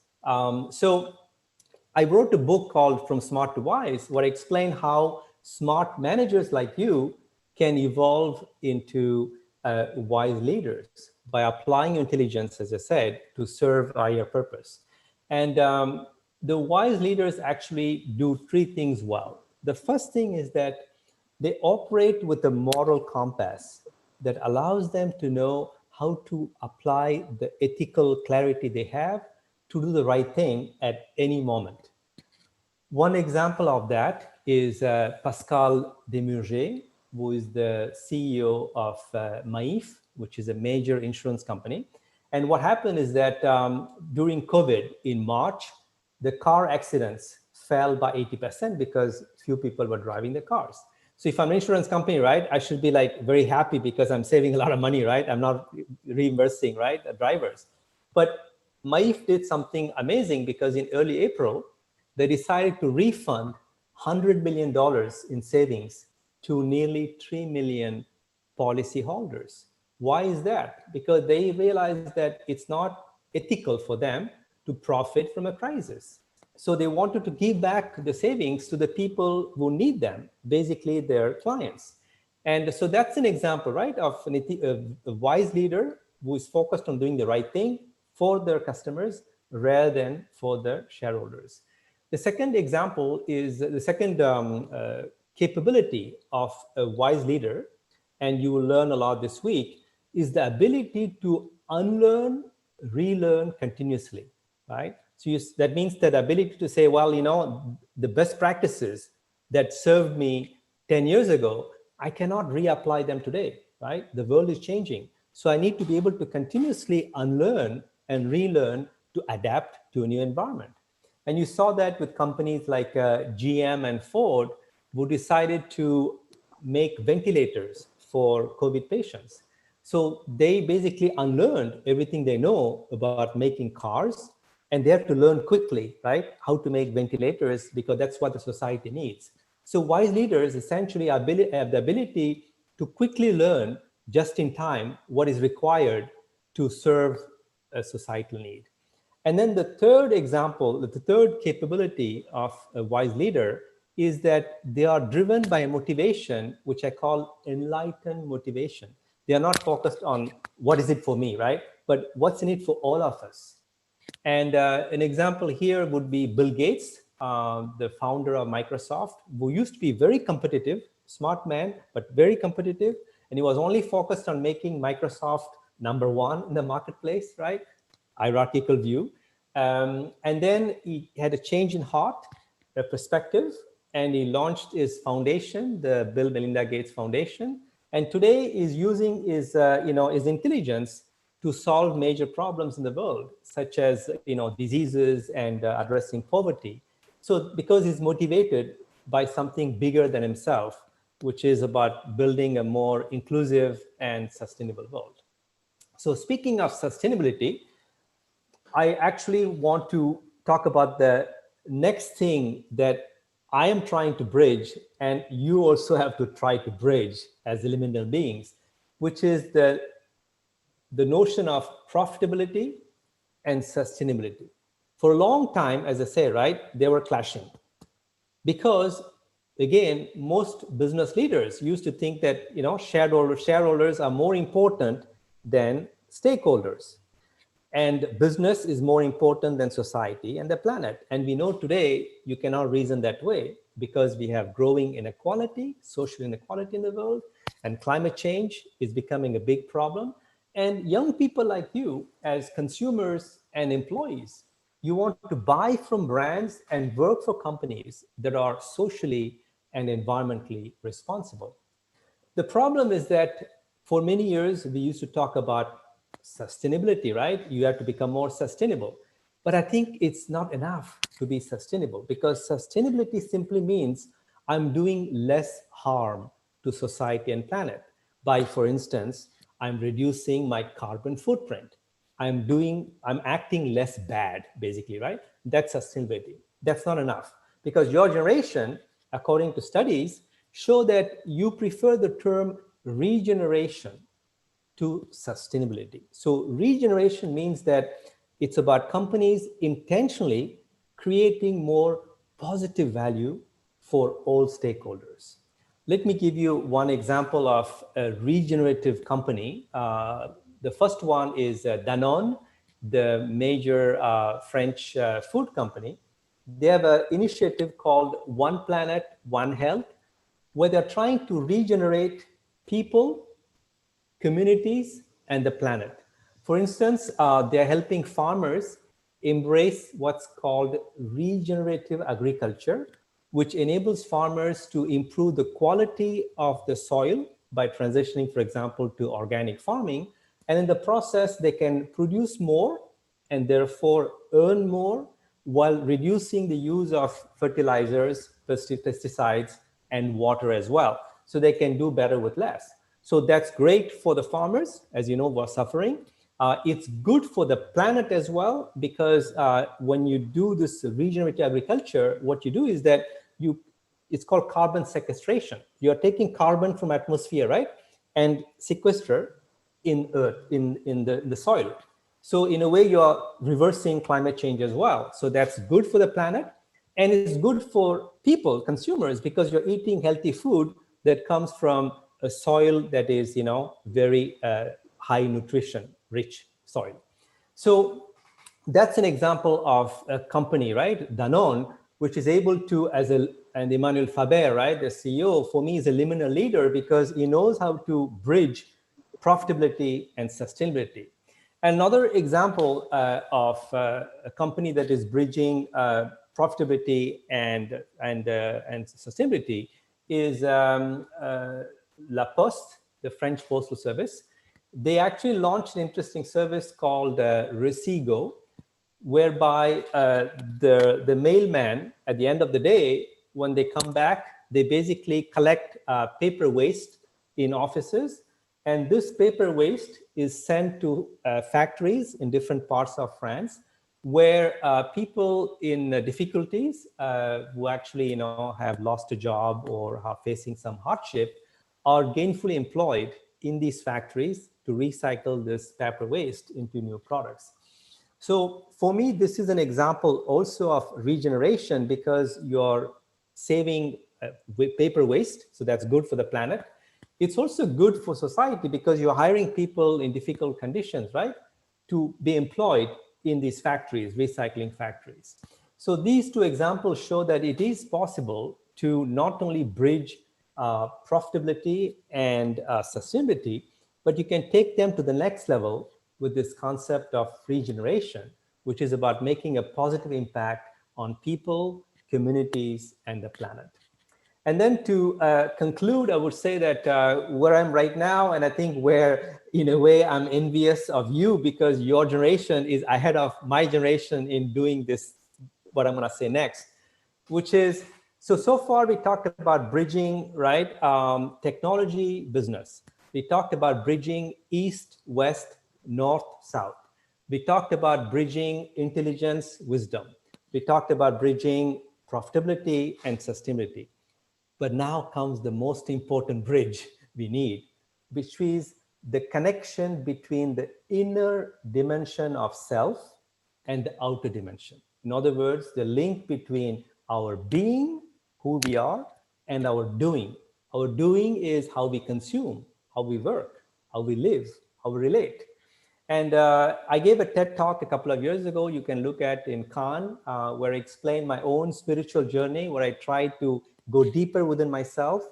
So I wrote a book called From Smart to Wise, where I explain how smart managers like you can evolve into wise leaders by applying intelligence, as I said, to serve a higher purpose. And the wise leaders actually do 3 things well. The first thing is that they operate with a moral compass that allows them to know how to apply the ethical clarity they have to do the right thing at any moment. One example of that is Pascal Demurger, who is the CEO of Maif, which is a major insurance company. And what happened is that during COVID in March, the car accidents fell by 80% because few people were driving the cars. So if I'm an insurance company, right, I should be like very happy because I'm saving a lot of money, right? I'm not reimbursing, right, the drivers. But Maif did something amazing because in early April, they decided to refund $100 million in savings to nearly 3 million policyholders. Why is that? Because they realized that it's not ethical for them to profit from a crisis. So they wanted to give back the savings to the people who need them, basically their clients. And so that's an example, right, of a wise leader who is focused on doing the right thing for their customers rather than for their shareholders. The second example is the second capability of a wise leader, and you will learn a lot this week, is the ability to unlearn, relearn continuously, right? So that means that ability to say, well, you know, the best practices that served me 10 years ago, I cannot reapply them today, right? The world is changing. So I need to be able to continuously unlearn and relearn to adapt to a new environment. And you saw that with companies like GM and Ford, who decided to make ventilators for COVID patients. So they basically unlearned everything they know about making cars And they have to learn quickly, right, how to make ventilators, because that's what the society needs. So wise leaders essentially have the ability to quickly learn just in time what is required to serve a societal need. And then the third example, the third capability of a wise leader is that they are driven by a motivation, which I call enlightened motivation. They are not focused on what is it for me, right? But what's in it for all of us. And an example here would be Bill Gates, the founder of Microsoft, who used to be very competitive, smart man, but very competitive. And he was only focused on making Microsoft #1 in the marketplace, right? Hierarchical view. And then he had a change in heart, a perspective, and he launched his foundation, the Bill Melinda Gates Foundation. And today he's using his, his intelligence to solve major problems in the world, such as, diseases and addressing poverty. So because he's motivated by something bigger than himself, which is about building a more inclusive and sustainable world. So speaking of sustainability, I actually want to talk about the next thing that I am trying to bridge, and you also have to try to bridge as liminal beings, which is the notion of profitability and sustainability. For a long time, as I say, right, they were clashing. Because again, most business leaders used to think that, shareholders are more important than stakeholders. And business is more important than society and the planet. And we know today you cannot reason that way, because we have growing inequality, social inequality in the world, and climate change is becoming a big problem. And young people like you, as consumers and employees, you want to buy from brands and work for companies that are socially and environmentally responsible. The problem is that for many years, we used to talk about sustainability, right? You have to become more sustainable. But I think it's not enough to be sustainable, because sustainability simply means I'm doing less harm to society and planet by, for instance, I'm reducing my carbon footprint. I'm acting less bad, basically, right? That's sustainability. That's not enough, because your generation, according to studies, show that you prefer the term regeneration to sustainability. So regeneration means that it's about companies intentionally creating more positive value for all stakeholders. Let me give you one example of a regenerative company. The first one is Danone, the major French food company. They have an initiative called One Planet, One Health, where they're trying to regenerate people, communities, and the planet. For instance, they're helping farmers embrace what's called regenerative agriculture, which enables farmers to improve the quality of the soil by transitioning, for example, to organic farming. And in the process, they can produce more and therefore earn more, while reducing the use of fertilizers, pesticides, and water as well. So they can do better with less. So that's great for the farmers, as you know, who are suffering. It's good for the planet as well, because when you do this regenerative agriculture, what you do is that it's called carbon sequestration. You're taking carbon from atmosphere, right? And sequester in earth, in the soil. So in a way, you're reversing climate change as well. So that's good for the planet. And it's good for people, consumers, because you're eating healthy food that comes from a soil that is, very high nutrition, rich soil. So that's an example of a company, right? Danone, which is able to, and Emmanuel Faber, right, the CEO, for me is a liminal leader, because he knows how to bridge profitability and sustainability. Another example of a company that is bridging profitability and sustainability is La Poste, the French postal service. They actually launched an interesting service called Recigo, whereby the mailman, at the end of the day, when they come back, they basically collect paper waste in offices. And this paper waste is sent to factories in different parts of France, where people in difficulties who actually, have lost a job or are facing some hardship are gainfully employed in these factories to recycle this paper waste into new products. So for me, this is an example also of regeneration, because you're saving paper waste, so that's good for the planet. It's also good for society because you're hiring people in difficult conditions, right, to be employed in these factories, recycling factories. So these two examples show that it is possible to not only bridge profitability and sustainability, but you can take them to the next level with this concept of regeneration, which is about making a positive impact on people, communities, and the planet. And then to conclude, I would say that where I'm right now, and I think where, in a way, I'm envious of you, because your generation is ahead of my generation in doing this, what I'm going to say next, which is, so far we talked about bridging, right, technology, business. We talked about bridging east, west, north, south. We talked about bridging intelligence, wisdom. We talked about bridging profitability and sustainability. But now comes the most important bridge we need, which is the connection between the inner dimension of self and the outer dimension. In other words, the link between our being, who we are, and our doing. Our doing is how we consume, how we work, how we live, how we relate. And I gave a TED talk a couple of years ago, you can look at in Cannes, where I explained my own spiritual journey, where I tried to go deeper within myself,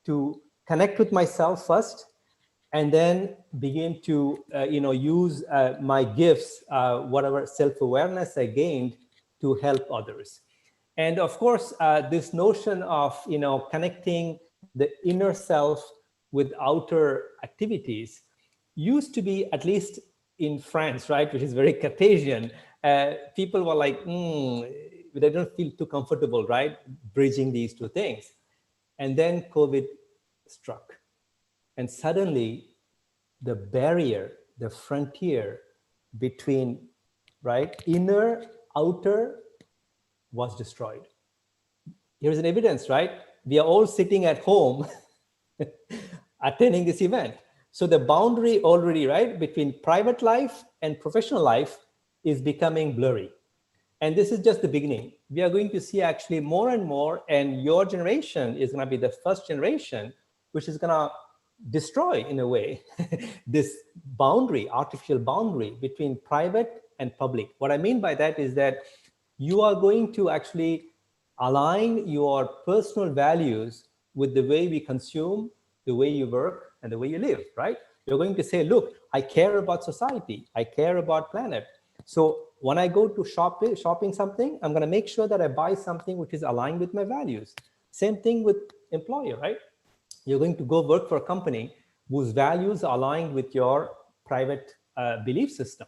to connect with myself first, and then begin to use my gifts, whatever self-awareness I gained, to help others. And of course, this notion of connecting the inner self with outer activities used to be, at least in France, right, which is very Cartesian, people were like, they don't feel too comfortable, right, bridging these two things. And then COVID struck. And suddenly the barrier, the frontier between, right, inner, outer was destroyed. Here's an evidence, right? We are all sitting at home attending this event. So the boundary already, right, between private life and professional life is becoming blurry. And this is just the beginning. We are going to see actually more and more, and your generation is going to be the first generation which is going to destroy, in a way, this boundary, artificial boundary between private and public. What I mean by that is that you are going to actually align your personal values with the way we consume, the way you work, and the way you live, right? You're going to say, look, I care about society, I care about planet. So when I go to shopping something, I'm going to make sure that I buy something which is aligned with my values. Same thing with employer, right? You're going to go work for a company whose values are aligned with your private belief system,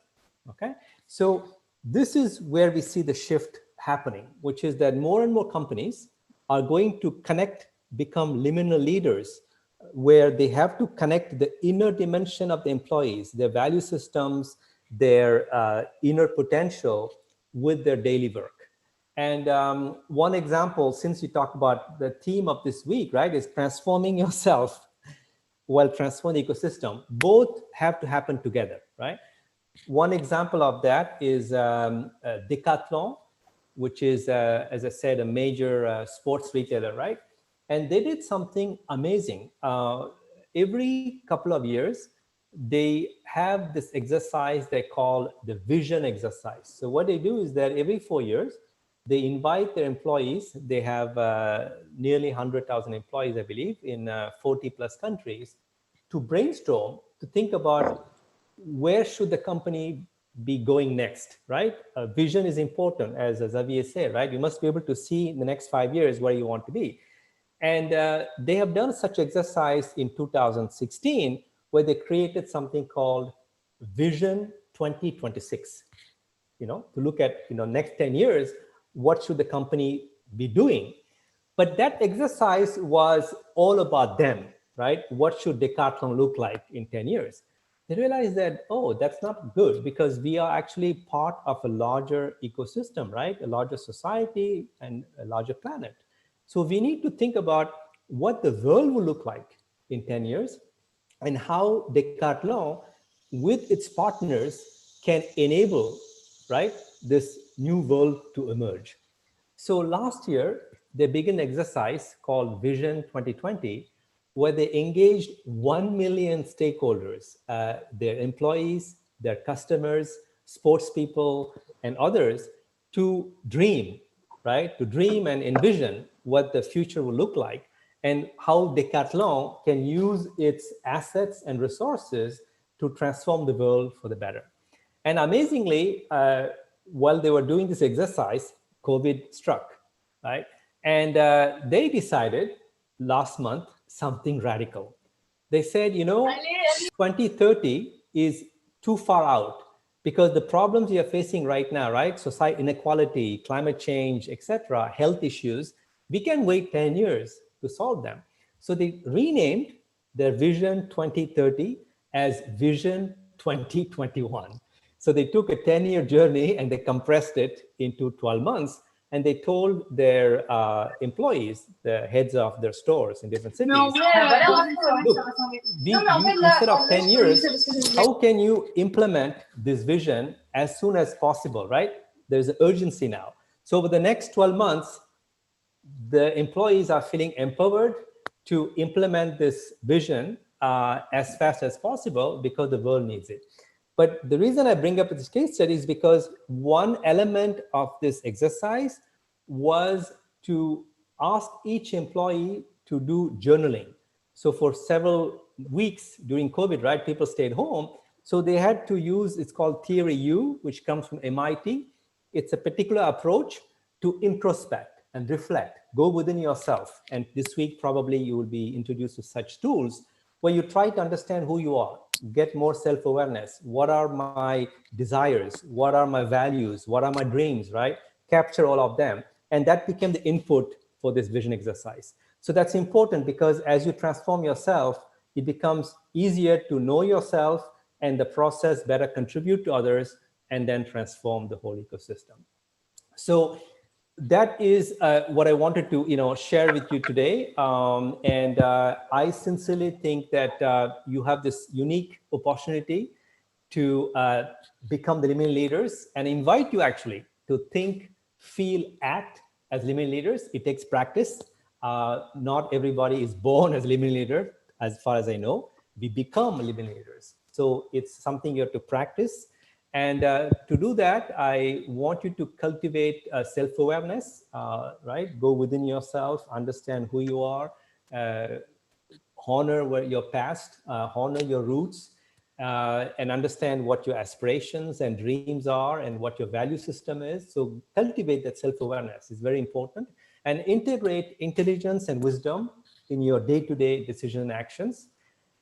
okay? So this is where we see the shift happening, which is that more and more companies are going to connect, become liminal leaders, where they have to connect the inner dimension of the employees, their value systems, their inner potential with their daily work. And one example, since you talk about the theme of this week, right, is transforming yourself while transforming the ecosystem. Both have to happen together, right? One example of that is Decathlon, which is, as I said, a major sports retailer, right? And they did something amazing. Every couple of years, they have this exercise they call the vision exercise. So what they do is that every 4 years, they invite their employees. They have nearly 100,000 employees, I believe, in 40 plus countries, to brainstorm, to think about where should the company be going next, right? Vision is important, as Xavier said, right? You must be able to see in the next 5 years where you want to be. And they have done such exercise in 2016, where they created something called Vision 2026, to look at, next 10 years, what should the company be doing? But that exercise was all about them, right? What should Decathlon look like in 10 years? they realized that, oh, that's not good because we are actually part of a larger ecosystem, right? A larger society and a larger planet. So we need to think about what the world will look like in 10 years and how Decathlon with its partners can enable, right, this new world to emerge. So last year, they began an exercise called Vision 2020, where they engaged 1 million stakeholders, their employees, their customers, sports people, and others to dream, right? To dream and envision what the future will look like and how Decathlon can use its assets and resources to transform the world for the better. And amazingly, while they were doing this exercise, COVID struck, right? And they decided last month something radical. They said, you know, 2030 is too far out because the problems we are facing right now, right? Society inequality, climate change, etc., health issues, we can wait 10 years to solve them. So they renamed their Vision 2030 as Vision 2021. So they took a 10-year journey and they compressed it into 12 months. And they told their employees, the heads of their stores in different cities, look, instead of 10 years, how can you implement this vision as soon as possible, right? There's an urgency now. So over the next 12 months, the employees are feeling empowered to implement this vision as fast as possible because the world needs it. But the reason I bring up this case study is because one element of this exercise was to ask each employee to do journaling. So for several weeks during COVID, right, people stayed home. So they had to use, it's called Theory U, which comes from MIT. It's a particular approach to introspect and reflect, go within yourself. And this week, probably you will be introduced to such tools where you try to understand who you are, get more self-awareness. What are my desires? What are my values? What are my dreams, right? Capture all of them. And that became the input for this vision exercise. So that's important because as you transform yourself, it becomes easier to know yourself and the process better contribute to others and then transform the whole ecosystem. So that is what I wanted to share with you today. I sincerely think that you have this unique opportunity to become the liminal leaders and invite you actually to think, feel, act as liminal leaders. It takes practice. Not everybody is born as liminal leader, as far as I know. We become liminal leaders. So it's something you have to practice. And to do that, I want you to cultivate self-awareness, right? Go within yourself, understand who you are, honor your past, honor your roots, and understand what your aspirations and dreams are and what your value system is. So cultivate that self-awareness is very important and integrate intelligence and wisdom in your day-to-day decision and actions.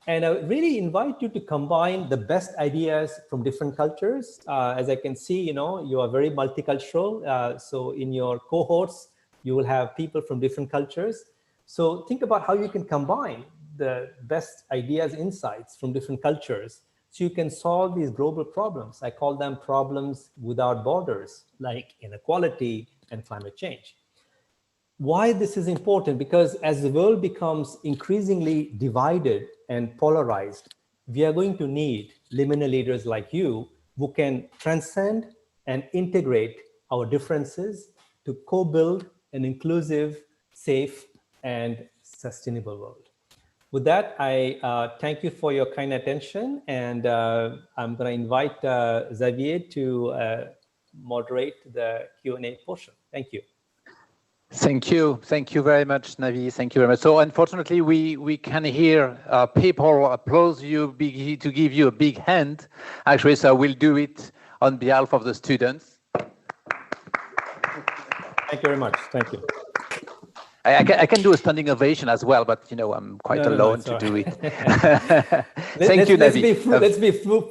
And I really invite you to combine the best ideas from different cultures. As I can see, you are very multicultural. So in your cohorts, you will have people from different cultures. So think about how you can combine the best ideas, insights from different cultures so you can solve these global problems. I call them problems without borders, like inequality and climate change. Why this is important? Because as the world becomes increasingly divided and polarized, we are going to need liminal leaders like you who can transcend and integrate our differences to co-build an inclusive, safe, and sustainable world. With that, I thank you for your kind attention, and I'm going to invite Xavier to moderate the Q&A portion. Thank you. Thank you. Thank you very much, Navi. Thank you very much. So unfortunately, we can hear people applaud you to give you a big hand. Actually, so we'll do it on behalf of the students. Thank you very much. Thank you. I can do a standing ovation as well, but you know I'm quite alone to do it. Thank you, Navi.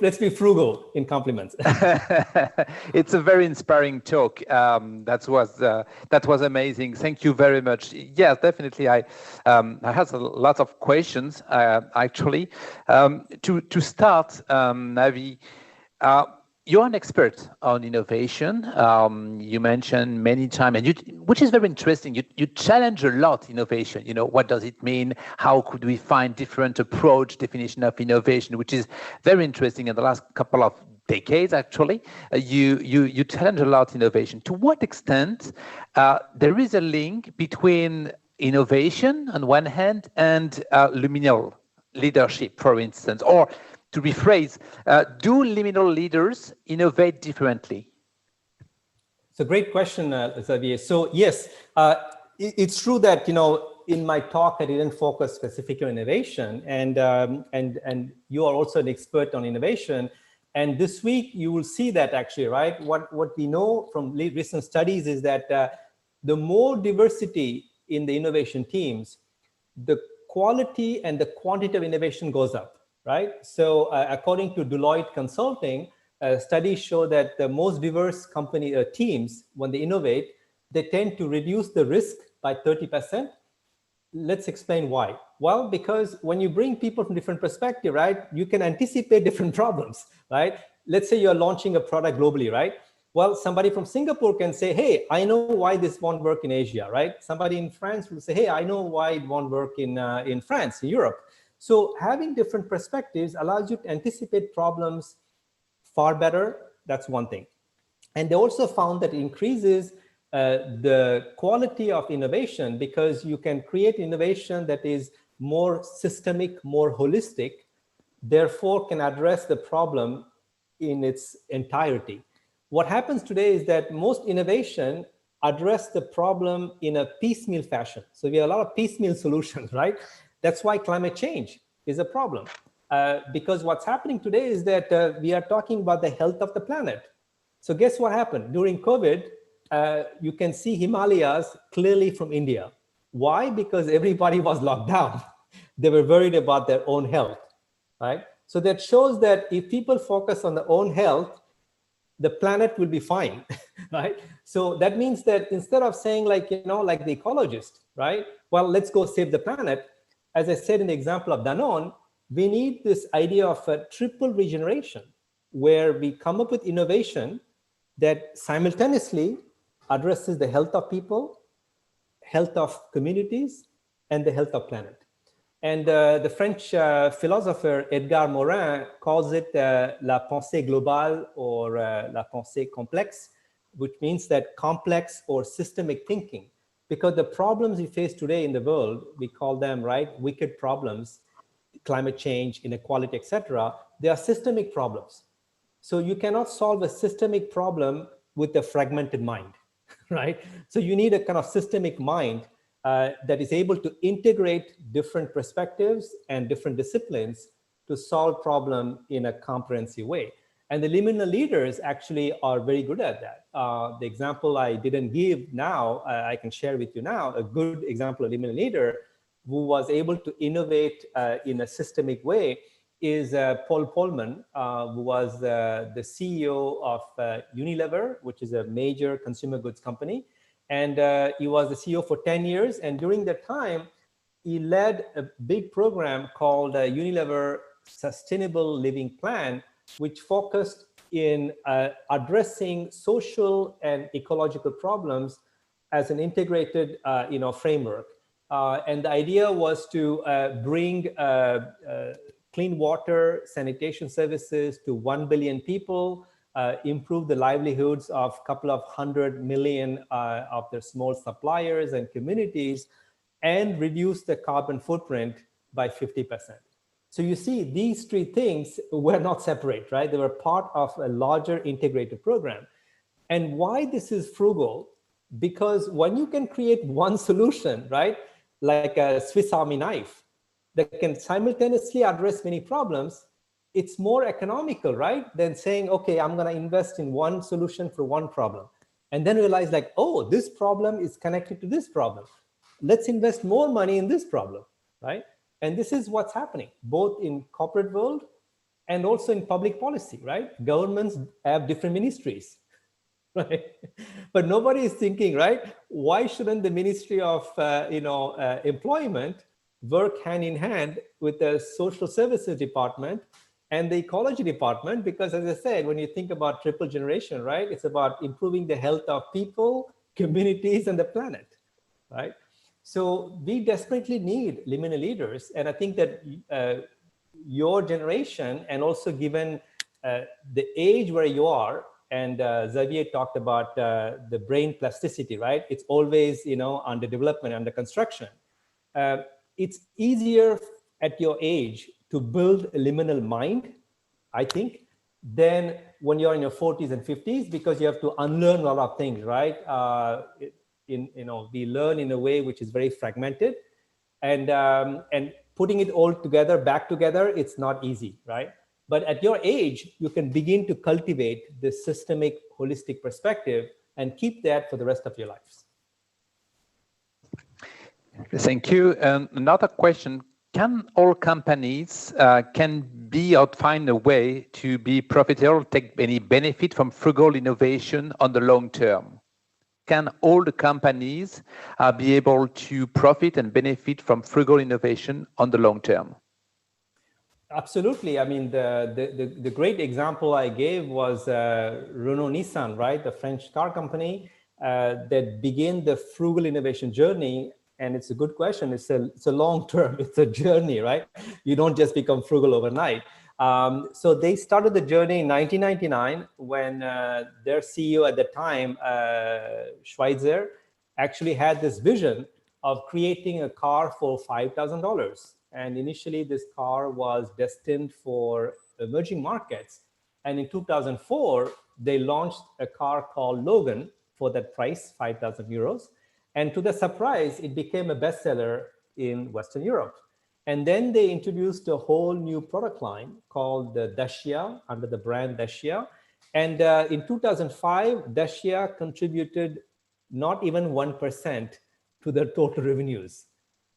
Let's be frugal in compliments. It's a very inspiring talk. That was amazing. Thank you very much. Yes, definitely. I had a lot of questions actually. To start, Navi. You're an expert on innovation. You mentioned many times, and which is very interesting. You challenge a lot innovation. You know, what does it mean? How could we find different approach, definition of innovation, which is very interesting in the last couple of decades, actually. You challenge a lot innovation. To what extent there is a link between innovation on one hand and liminal leadership, for instance, or to rephrase, do liminal leaders innovate differently? It's a great question, Xavier. So yes, it's true that, you know, in my talk, I didn't focus specifically on innovation, and you are also an expert on innovation. And this week, you will see that actually, right? What we know from recent studies is that the more diversity in the innovation teams, the quality and the quantity of innovation goes up. Right. So according to Deloitte Consulting, studies show that the most diverse company teams, when they innovate, they tend to reduce the risk by 30%. Let's explain why. Well, because when you bring people from different perspectives, right, you can anticipate different problems, right? Let's say you're launching a product globally, right? Well, somebody from Singapore can say, hey, I know why this won't work in Asia, right? Somebody in France will say, hey, I know why it won't work in France, in Europe. So having different perspectives allows you to anticipate problems far better. That's one thing. And they also found that it increases the quality of innovation because you can create innovation that is more systemic, more holistic, therefore can address the problem in its entirety. What happens today is that most innovation address the problem in a piecemeal fashion. So we have a lot of piecemeal solutions, right? That's why climate change is a problem. Because what's happening today is that we are talking about the health of the planet. So guess what happened? During COVID, you can see Himalayas clearly from India. Why? Because everybody was locked down. They were worried about their own health, right? So that shows that if people focus on their own health, the planet will be fine, right? So that means that instead of saying like, you know, like the ecologist, right? Well, let's go save the planet. As I said in the example of Danone, we need this idea of a triple regeneration where we come up with innovation that simultaneously addresses the health of people, health of communities, and the health of planet. And the French philosopher Edgar Morin calls it la pensée globale or la pensée complexe, which means that complex or systemic thinking. Because the problems we face today in the world, we call them, right, wicked problems, climate change, inequality, etc. They are systemic problems. So you cannot solve a systemic problem with a fragmented mind, right? So you need a kind of systemic mind that is able to integrate different perspectives and different disciplines to solve problem in a comprehensive way. And the liminal leaders actually are very good at that. The example I didn't give now, I can share with you now, a good example of liminal leader who was able to innovate in a systemic way is Paul Polman, who was the CEO of Unilever, which is a major consumer goods company. And he was the CEO for 10 years. And during that time, he led a big program called Unilever Sustainable Living Plan, which focused in addressing social and ecological problems as an integrated framework. And the idea was to bring clean water, sanitation services to 1 billion people, improve the livelihoods of a couple of 100 million of their small suppliers and communities, and reduce the carbon footprint by 50%. So you see, these three things were not separate, right? They were part of a larger integrated program. And why this is frugal? Because when you can create one solution, right, like a Swiss Army knife that can simultaneously address many problems, it's more economical, right, than saying, okay, I'm going to invest in one solution for one problem. And then realize like, oh, this problem is connected to this problem. let's invest more money in this problem, right? And this is what's happening, both in corporate world and also in public policy, right? Governments have different ministries, right? But nobody is thinking, right? Why shouldn't the Ministry of Employment work hand in hand with the Social Services Department and the Ecology Department? Because as I said, when you think about triple generation, right? It's about improving the health of people, communities, and the planet, right? So we desperately need liminal leaders. And I think that your generation, and also given the age where you are, and Xavier talked about the brain plasticity, right? It's always, under development, under construction. It's easier at your age to build a liminal mind, I think, than when you're in your 40s and 50s, because you have to unlearn a lot of things, right? We learn in a way which is very fragmented, and putting it all together, back together, it's not easy, right? But at your age, you can begin to cultivate this systemic, holistic perspective and keep that for the rest of your lives. Thank you. Another question: can all companies find a way to be profitable, take any benefit from frugal innovation on the long term? Can all the companies be able to profit and benefit from frugal innovation on the long term? Absolutely. I mean, the great example I gave was Renault Nissan, right? The French car company that began the frugal innovation journey. And it's a good question. It's a long term, it's a journey, right? You don't just become frugal overnight. So they started the journey in 1999 when their CEO at the time, Schweitzer, actually had this vision of creating a car for $5,000. And initially this car was destined for emerging markets. And in 2004, they launched a car called Logan for that price, 5,000 euros. And to their surprise, it became a bestseller in Western Europe. And then they introduced a whole new product line called the Dacia, under the brand Dacia. And in 2005, Dacia contributed not even 1% to their total revenues.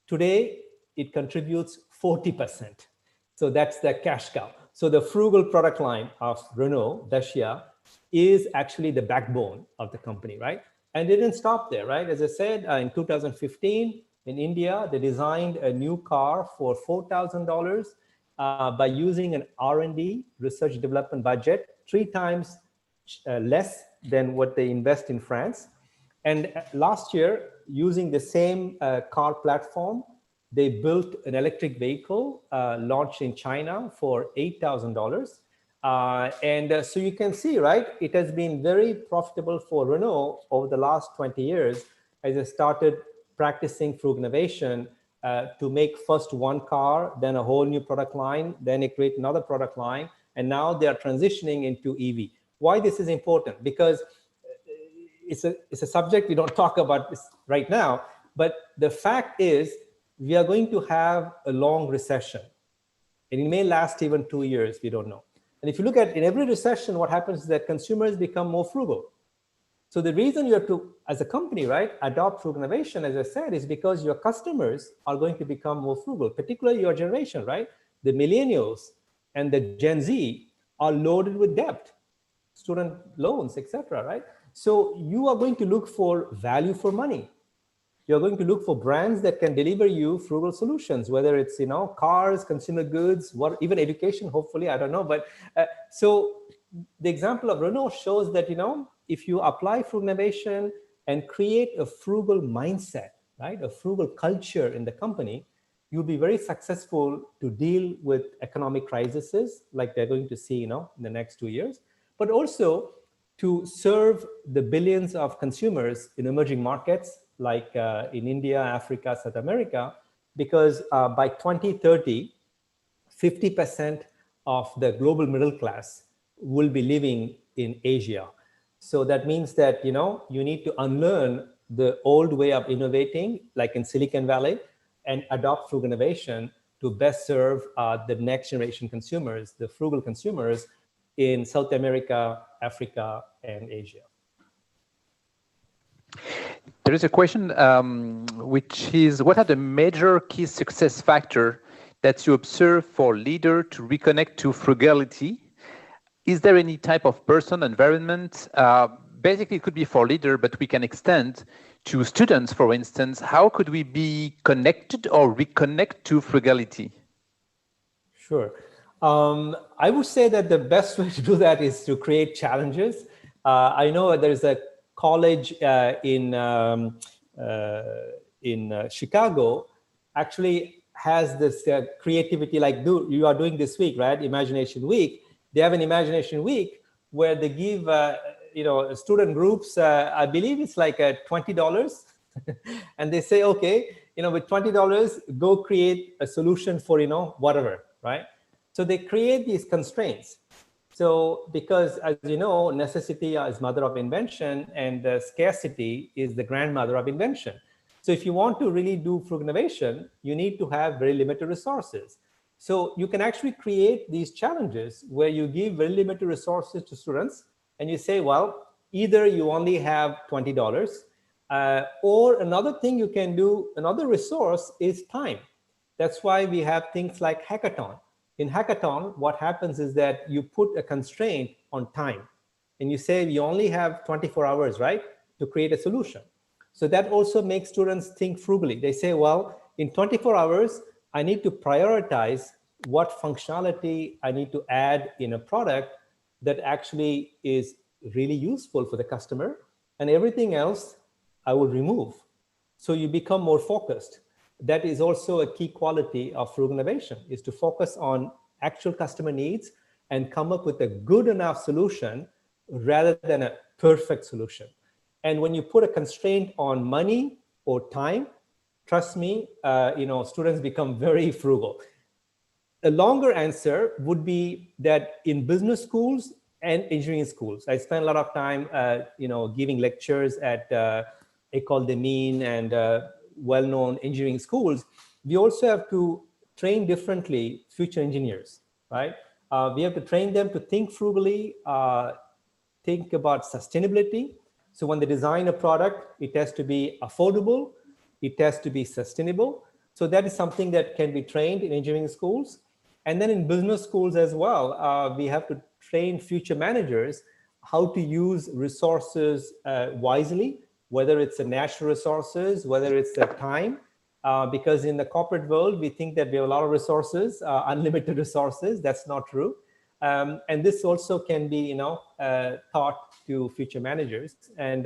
Today, it contributes 40%. So that's the cash cow. So the frugal product line of Renault, Dacia, is actually the backbone of the company, right? And they didn't stop there, right? As I said, in 2015, in India, they designed a new car for $4,000 by using an R&D, research development budget, 3 times less than what they invest in France. And last year, using the same car platform, they built an electric vehicle launched in China for $8,000. So you can see, right, it has been very profitable for Renault over the last 20 years as they started practicing frugal innovation to make first one car, then a whole new product line, then they create another product line, and now they are transitioning into EV. Why this is important? Because it's a subject we don't talk about this right now, but the fact is we are going to have a long recession, and it may last even 2 years, we don't know. And if you look at in every recession, what happens is that consumers become more frugal. So the reason you have to, as a company, right, adopt frugal innovation, as I said, is because your customers are going to become more frugal, particularly your generation, right? The millennials and the Gen Z are loaded with debt, student loans, etc., right? So you are going to look for value for money. You're going to look for brands that can deliver you frugal solutions, whether it's, cars, consumer goods, even education, hopefully, I don't know. But so the example of Renault shows that, if you apply frugal innovation and create a frugal mindset, right, a frugal culture in the company, you'll be very successful to deal with economic crises like they're going to see, in the next 2 years, but also to serve the billions of consumers in emerging markets like in India, Africa, South America, because by 2030, 50% of the global middle class will be living in Asia. So that means that, you need to unlearn the old way of innovating, like in Silicon Valley, and adopt frugal innovation to best serve the next generation consumers, the frugal consumers in South America, Africa, and Asia. There is a question, which is, what are the major key success factors that you observe for leaders to reconnect to frugality? Is there any type of person, environment? Basically, it could be for leader, but we can extend to students, for instance. How could we be connected or reconnect to frugality? Sure. I would say that the best way to do that is to create challenges. I know there's a college in Chicago actually has this creativity, like you are doing this week, right? Imagination Week. They have an Imagination Week where they give student groups, I believe it's like $20, and they say, okay, with $20, go create a solution for whatever, right? So they create these constraints. So because, as you know, necessity is mother of invention, and scarcity is the grandmother of invention. So if you want to really do frugal innovation, you need to have very limited resources. So you can actually create these challenges where you give very limited resources to students, and you say, well, either you only have $20, or another thing you can do, another resource is time. That's why we have things like hackathon. In hackathon, what happens is that you put a constraint on time, and you say you only have 24 hours, right, to create a solution. So that also makes students think frugally. They say, well, in 24 hours, I need to prioritize what functionality I need to add in a product that actually is really useful for the customer, and everything else I will remove. So you become more focused. That is also a key quality of frugal innovation, is to focus on actual customer needs and come up with a good enough solution rather than a perfect solution. And when you put a constraint on money or time, trust me, students become very frugal. A longer answer would be that in business schools and engineering schools, I spend a lot of time, giving lectures at École des Mines and well-known engineering schools. We also have to train differently future engineers, right? We have to train them to think frugally, think about sustainability. So when they design a product, it has to be affordable, it has to be sustainable. So that is something that can be trained in engineering schools. And then in business schools as well, we have to train future managers how to use resources wisely, whether it's the natural resources, whether it's the time, because in the corporate world, we think that we have a lot of resources, unlimited resources. That's not true. And this also can be, taught to future managers. And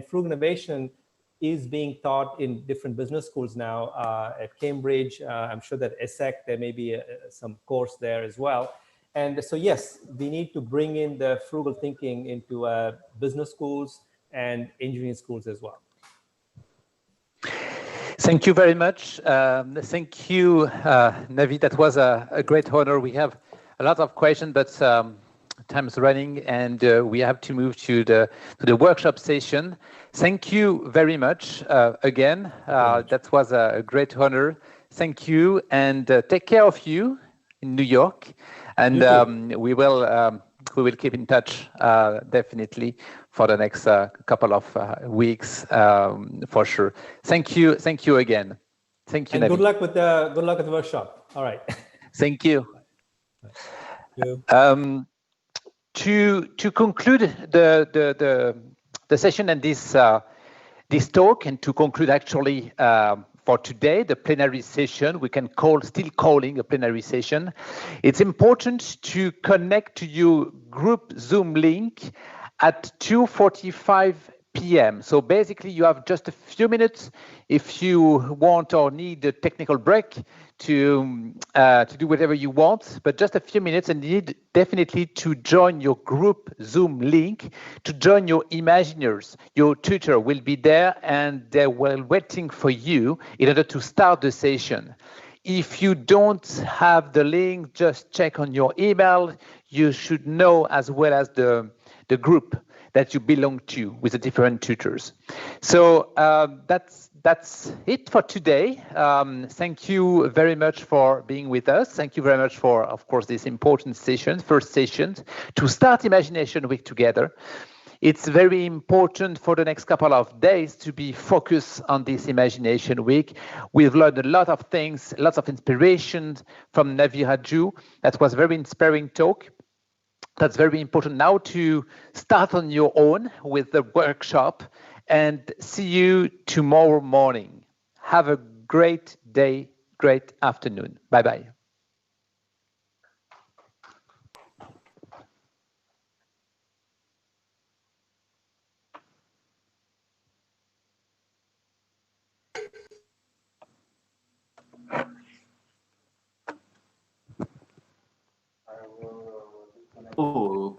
frugal innovation is being taught in different business schools now at Cambridge. I'm sure that ESSEC, there may be some course there as well. And so, yes, we need to bring in the frugal thinking into business schools and engineering schools as well. Thank you very much. Thank you, Navi. That was a great honor. We have a lot of questions, but time is running, and we have to move to the workshop session. Thank you very much again. That was a great honor. Thank you, and take care of you in New York, and we will keep in touch definitely for the next couple of weeks for sure. Thank you again. Thank you, and Navi. good luck with the workshop. All right. Thank you. To conclude the session and this talk, and to conclude actually for today, the plenary session, we can still calling a plenary session. It's important to connect to your group Zoom link at 2:45 p.m. So basically you have just a few minutes if you want or need a technical break to do whatever you want, but just a few minutes, and you need definitely to join your group Zoom link, to join your Imagineers. Your tutor will be there and they will waiting for you in order to start the session. If you don't have the link, just check on your email. You should know as well as the group that you belong to with the different tutors. So that's it for today. Thank you very much for being with us. Thank you very much for, of course, this important session, first session to start Imagination Week together. It's very important for the next couple of days to be focused on this Imagination Week. We've learned a lot of things, lots of inspiration from Navi Radjou. That was a very inspiring talk. That's very important now to start on your own with the workshop, and see you tomorrow morning. Have a great day, great afternoon. Bye-bye. Oh,